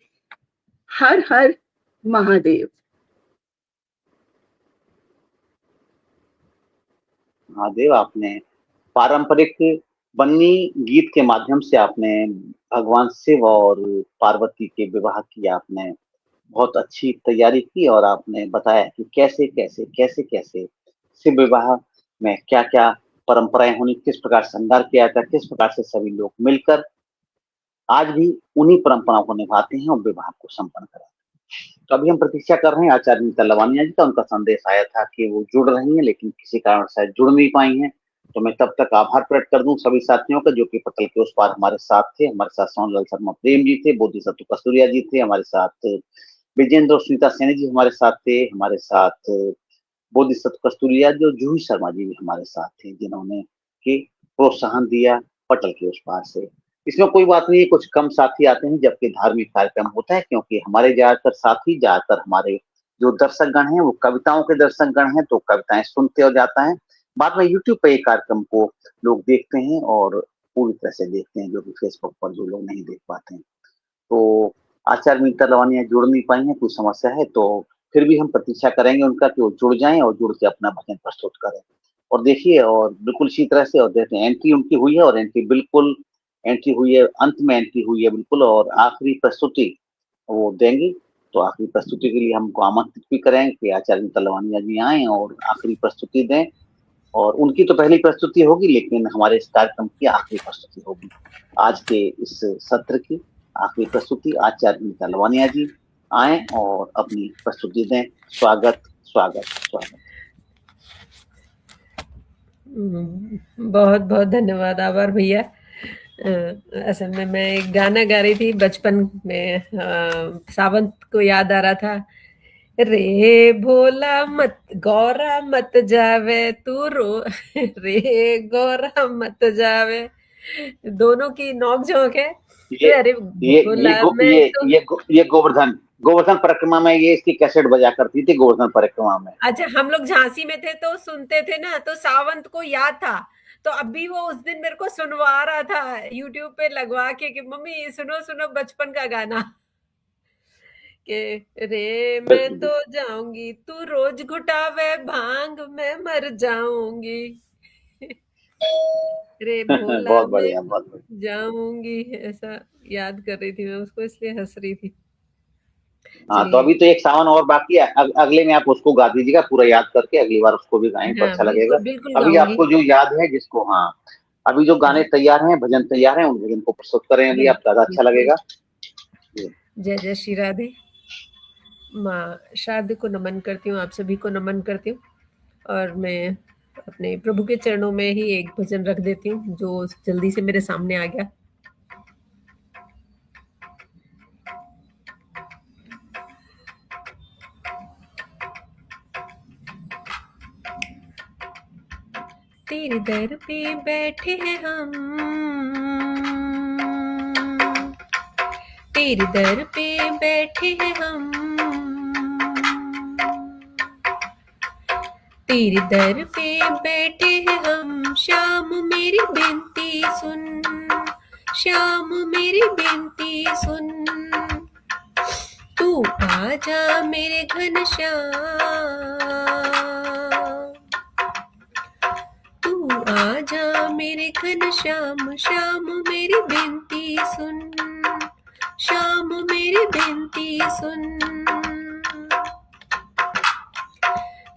हर हर महादेव। महादेव, आपने पारंपरिक बन्नी गीत के माध्यम से आपने भगवान शिव और पार्वती के विवाह की आपने बहुत अच्छी तैयारी की और आपने बताया कि कैसे कैसे कैसे कैसे शिव विवाह में क्या क्या परंपराएं होनी, किस प्रकार श्रृंगार किया जाता है, किस प्रकार से सभी लोग मिलकर आज भी उन्हीं परंपराओं को निभाते हैं और विवाह को संपन्न कराते हैं। तो अभी हम प्रतीक्षा कर रहे हैं आचार्य नीता लवानिया जी का। उनका संदेश आया था कि वो जुड़ रही हैं, लेकिन किसी कारण शायद जुड़ नहीं पाई हैं। तो मैं तब तक आभार प्रकट कर दूं सभी साथियों का जो कि पटल के उस पार हमारे साथ थे। हमारे साथ सोनलाल शर्मा प्रेम जी थे, बोधिसत्व कस्तूरिया जी थे, हमारे साथ विजेंद्र और सुनीता सैनी जी हमारे साथ थे, हमारे साथ बोधिसत्व कस्तूरिया जी और जूही शर्मा जी भी हमारे साथ थे, जिन्होंने कि प्रोत्साहन दिया पटल के उस पार से। इसमें कोई बात नहीं, कुछ कम साथी आते हैं जबकि धार्मिक कार्यक्रम होता है, क्योंकि हमारे ज्यादातर हमारे जो दर्शक गण हैं वो कविताओं के दर्शक गण हैं, तो कविताएं सुनते हो जाता है। बाद में यूट्यूब पे एक कार्यक्रम को लोग देखते हैं और पूरी तरह से देखते हैं, जो कि फेसबुक पर जो लोग नहीं देख पाते हैं। तो आचार्य नीता लवानिया जुड़ नहीं पाई हैं, कुछ समस्या है, तो फिर भी हम प्रतीक्षा करेंगे उनका कि वो जुड़ जाएं और जुड़ के अपना भजन प्रस्तुत करें। और देखिए, और बिल्कुल इसी तरह से और देखते हैं एंट्री उनकी हुई है और एंट्री हुई है, अंत में एंट्री हुई है बिल्कुल, और आखिरी प्रस्तुति वो देंगी। तो आखिरी प्रस्तुति के लिए हमको आमंत्रित भी करें कि आचार्य नीता लवानिया जी आए और आखिरी प्रस्तुति दें। और उनकी तो पहली प्रस्तुति होगी, लेकिन हमारे इस कार्यक्रम की आखिरी प्रस्तुति होगी। आज के इस सत्र की आखिरी प्रस्तुति आचार्य नीता लवानिया जी आए और अपनी प्रस्तुति दें। स्वागत स्वागत स्वागत। बहुत बहुत धन्यवाद, आभार भैया। असल में मैं एक गाना गा रही थी बचपन में, सावंत को याद आ रहा था, रे भोला मत गौरा मत जावे तू रो, रे गौरा मत जावे, दोनों की नोक झोंक है। अरे ये गोवर्धन परिक्रमा में ये इसकी कैसेट बजा करती थी गोवर्धन परिक्रमा में। अच्छा, हम लोग झांसी में थे तो सुनते थे ना, तो सावंत को याद था, तो अभी वो उस दिन मेरे को सुनवा रहा था यूट्यूब पे लगवा के कि मम्मी सुनो सुनो बचपन का गाना, के रे मैं तो जाऊंगी तू रोज घुटावे भांग मैं मर जाऊंगी, रे भोला बहुत बढ़िया, बहुत बढ़िया जाऊंगी, ऐसा याद कर रही थी मैं उसको, इसलिए हंस रही थी। हाँ, तो अभी तो एक सावन और बाकी है, अगले में आप उसको गा दीजिएगा पूरा याद करके, अगली बार उसको भी गाएं तो अच्छा लगेगा। अभी आपको जो याद है जिसको, हाँ अभी जो गाने तैयार हैं, भजन तैयार हैं, उन भजन को प्रस्तुत करें अभी, आप ज्यादा अच्छा लगेगा। जय जय श्री राधे। माँ शारदा को नमन करती हूँ, आप सभी को नमन करती हूँ, और मैं अपने प्रभु के चरणों में ही एक भजन रख देती हूँ जो जल्दी से मेरे सामने आ गया। तेरे दर पे बैठे हैं हम, तेरे दर पे बैठे हैं हम, तेरे दर पे बैठे हैं हम, श्याम मेरी बेनती सुन, श्याम मेरी बेनती सुन, तू आजा मेरे घनश्याम, तू आजा मेरे घनश्याम, श्याम मेरी बेनती सुन, श्याम मेरी बेनती सुन,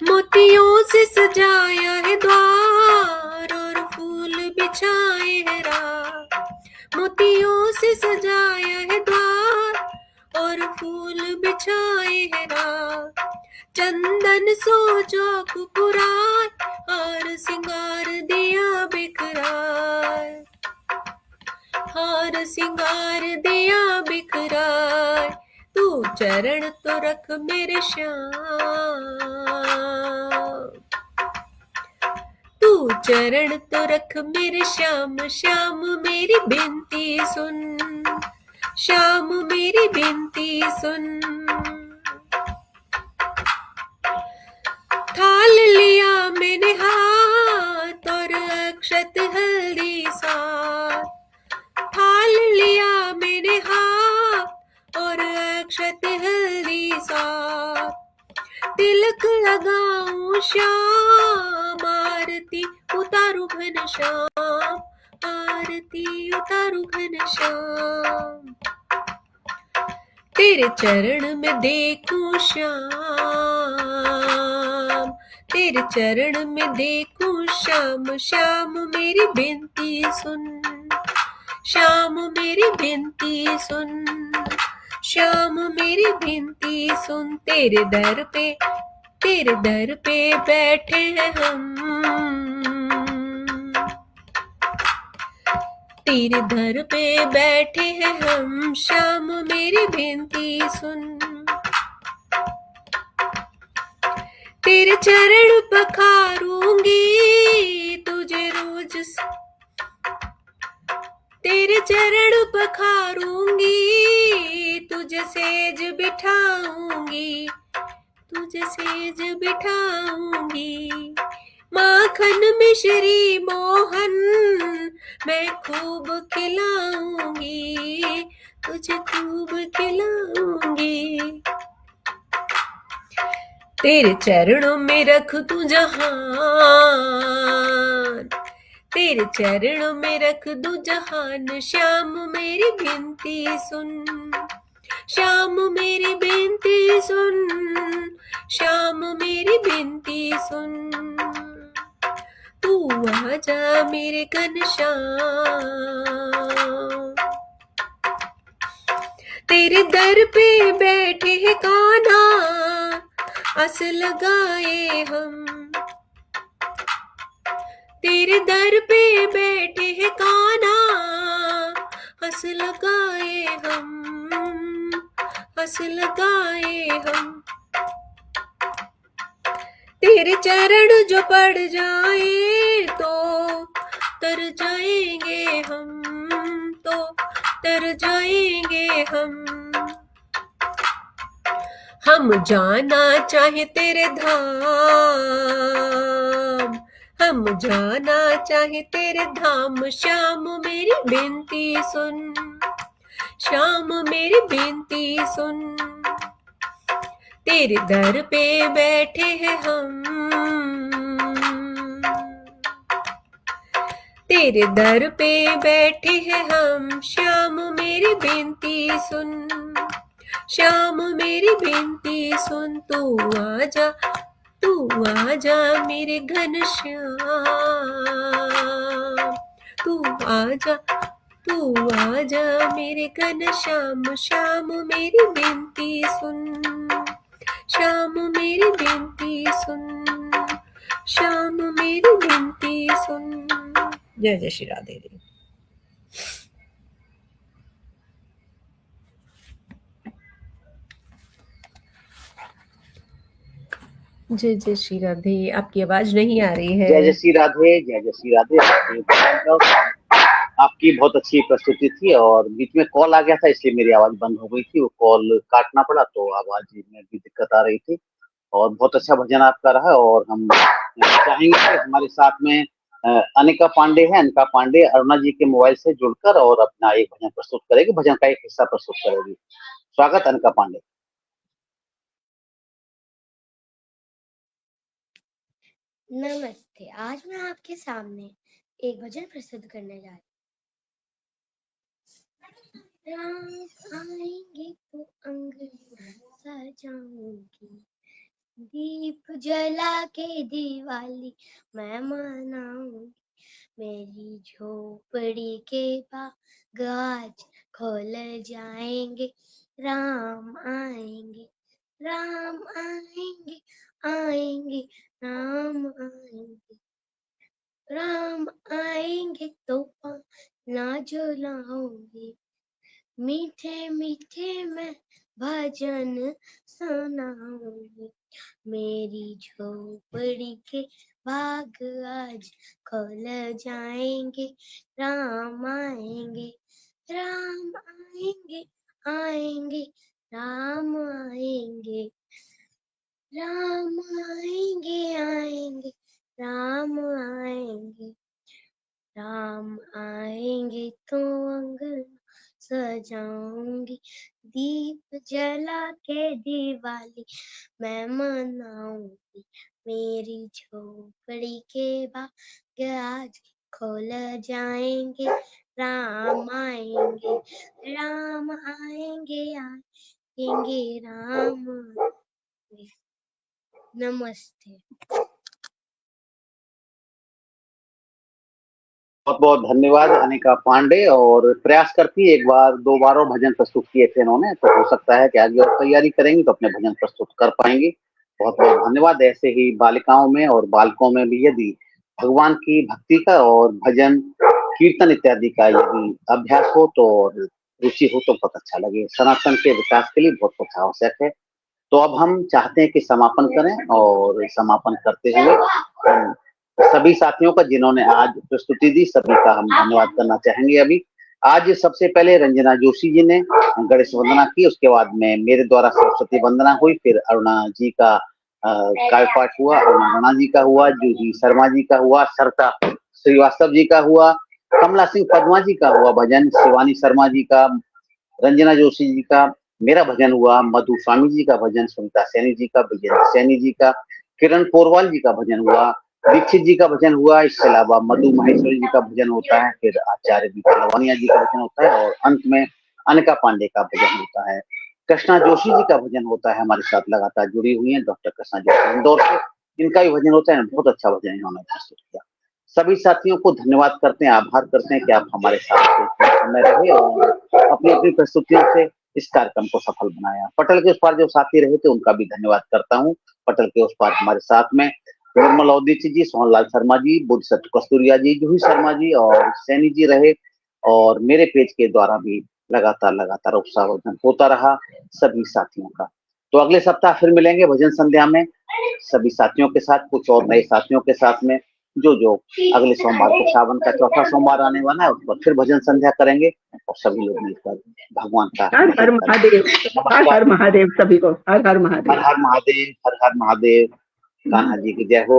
मोतियों से सजाया है द्वार और फूल बिछाए हैं राह, मोतियों से सजाया है द्वार बिछाए है रात, चंदन सो चौक पुराए, हार सिंगार दिया बिखराए, हार सिंगार दिया बिखराए, तू चरण तो रख मेरे श्याम, तू चरण तो रख मेरे श्याम, श्याम मेरी बिनती सुन, श्याम मेरी बिनती सुन। थाल लिया मैंने हाथ और अक्षत हल्दी साथ, थाल लिया मैंने हाथ और अक्षत हल्दी साथ, तिलक लगाऊं श्याम, आरती उतारू घन श्याम, आरती उतारू घन श्याम, तेरे चरण में देखूं श्याम, तेरे चरण में देखूं श्याम, श्याम मेरी बिनती सुन, श्याम मेरी बिनती सुन, श्याम मेरी बिनती सुन। तेरे दर पे बैठे हैं हम, तेरे दर पे बैठे हैं हम, श्याम मेरी बिनती सुन। तेरे चरण पखारूंगी तुझे रोज, तेरे चरण पखारूंगी तुझे सेज बिठाऊंगी, तुझे सेज बिठाऊंगी, माखन मिश्री मोहन मैं खूब खिलाऊंगी, तुझे खूब खिलाऊंगी, तेरे चरणों में रख तू जहान, तेरे चरणों में रख दूं जहान, श्याम मेरी बिनती सुन, श्याम मेरी बिनती सुन, श्याम मेरी बिनती सुन, तू आजा मेरे घनश्याम, तेरे दर पे बैठे हैं कान्हा, आस लगाए हम, तेरे दर पे बैठे हैं कान्हा, हंस लगाए हम, हंस लगाए हम, तेरे चरण जो पड़ जाए तो तर जाएंगे हम, तो तर जाएंगे हम जाना चाहे तेरे धाम, हम जाना चाहे तेरे धाम, श्याम मेरी बिनती सुन, श्याम मेरी बिनती सुन, तेरे दर पे बैठे हैं हम, तेरे दर पे बैठे हैं हम, श्याम मेरी बिनती सुन, श्याम मेरी बिनती सुन, तू आजा मेरे घनश्याम, तू आजा मेरे घनश्याम, श्याम मेरी बिनती सुन, श्याम मेरी बिनती सुन, श्याम मेरी बिनती सुन। जय जय श्री राधे देवी। जय जय श्री राधे। आपकी आवाज नहीं आ रही है। जय जय श्री राधे, जय जय श्री राधे। आपकी बहुत अच्छी प्रस्तुति थी और बीच में कॉल आ गया था इसलिए मेरी आवाज बंद हो गई थी, वो कॉल काटना पड़ा तो आवाज में भी दिक्कत आ रही थी। और बहुत अच्छा भजन आपका रहा और हम चाहेंगे कि हमारे साथ में अनिका पांडे है। अनिका पांडे अरुणा जी के मोबाइल से जुड़कर और अपना एक भजन प्रस्तुत करेगी, भजन का एक हिस्सा प्रस्तुत करेगी। स्वागत अनिका पांडे। नमस्ते। आज मैं आपके सामने एक भजन प्रस्तुत करने जा रही हूँ। राम आएंगे तो अंगना सजाऊंगी, दीप जला के दिवाली मैं मनाऊंगी, मेरी झोपड़ी के बाग आज खोल जाएंगे, राम आएंगे, राम आएंगे, आएंगे, राम आएंगे, राम आएंगे तो पाना झुलाऊंगी, मीठे मीठे मैं भजन सुनाऊंगी, मेरी झोपड़ी के भाग आज खुल जाएंगे, राम आएंगे, राम आएंगे, आएंगे, राम आएंगे, राम आएंगे, आएंगे, राम आएंगे, राम आएंगे तो अंगन सजाऊंगी, दीप जला के दिवाली मैं मनाऊंगी, मेरी झोपड़ी के भाग आज खोल जाएंगे, राम आएंगे, राम आएंगे, आएंगे, राम आएंगे। नमस्ते। बहुत बहुत धन्यवाद अनिका पांडे। और प्रयास करती एक बार 2 बार और भजन प्रस्तुत किए थे इन्होंने, तो हो सकता है कि आगे और तैयारी करेंगी तो अपने भजन प्रस्तुत कर पाएंगी। बहुत बहुत धन्यवाद। ऐसे ही बालिकाओं में और बालकों में भी यदि भगवान की भक्ति का और भजन कीर्तन इत्यादि का यदि अभ्यास हो तो और रुचि हो तो बहुत अच्छा लगे। सनातन के विकास के लिए बहुत कुछ आवश्यक है। तो अब हम चाहते हैं कि समापन करें, और समापन करते हुए हम सभी साथियों का जिन्होंने आज प्रस्तुति दी सभी का हम धन्यवाद करना चाहेंगे। अभी आज सबसे पहले रंजना जोशी जी ने गणेश वंदना की, उसके बाद में मेरे द्वारा सरस्वती वंदना हुई, फिर अरुणा जी का काव्य पाठ हुआ, अरुणा राणा जी का हुआ, जूही शर्मा जी का हुआ, सरिता श्रीवास्तव जी का हुआ, कमला सिंह पदमा जी का हुआ भजन, शिवानी शर्मा जी का, रंजना जोशी जी का, मेरा भजन हुआ, मधु स्वामी जी का भजन, सुनीता सैनी जी का, विजय सैनी जी का, किरण पोरवाल जी का भजन हुआ, दीक्षित जी का भजन हुआ। इसके अलावा मधु महेश्वरी जी का भजन होता है, फिर आचार्य दीपा लवानिया जी का भजन होता है, और अंत में अनिका पांडे का भजन होता है। कृष्णा जोशी जी का भजन होता है, हमारे साथ लगातार जुड़ी हुई है डॉक्टर कृष्णा जोशी इंदौर से, इनका भी भजन होता है। बहुत अच्छा भजन इन्होंने प्रस्तुत किया। सभी साथियों को धन्यवाद करते हैं, आभार करते हैं कि आप हमारे साथ समय रहे और अपनी अपनी प्रस्तुतियों से इस कार्यक्रम को सफल बनाया। पटल के उस पार जो साथी रहे थे उनका भी धन्यवाद करता हूँ। पटल के उस पार हमारे साथ में निर्मल औदित्य जी, सोहनलाल शर्मा जी, बुद्धसत्व कस्तूरिया जी, जूही शर्मा जी और सैनी जी रहे, और मेरे पेज के द्वारा भी लगातार उत्साहवर्धन होता रहा सभी साथियों का। तो अगले सप्ताह फिर मिलेंगे भजन संध्या में सभी साथियों के साथ, कुछ और नए साथियों के साथ में, जो अगले सोमवार को सावन का चौथा सोमवार आने वाला है, उस पर फिर भजन संध्या करेंगे और सभी लोग मिलकर भगवान का हर हर महादेव, हर हर महादेव सभी को, हर हर महादेव, हर हर महादेव, हर हर महादेव। कान्हा जी की जय हो।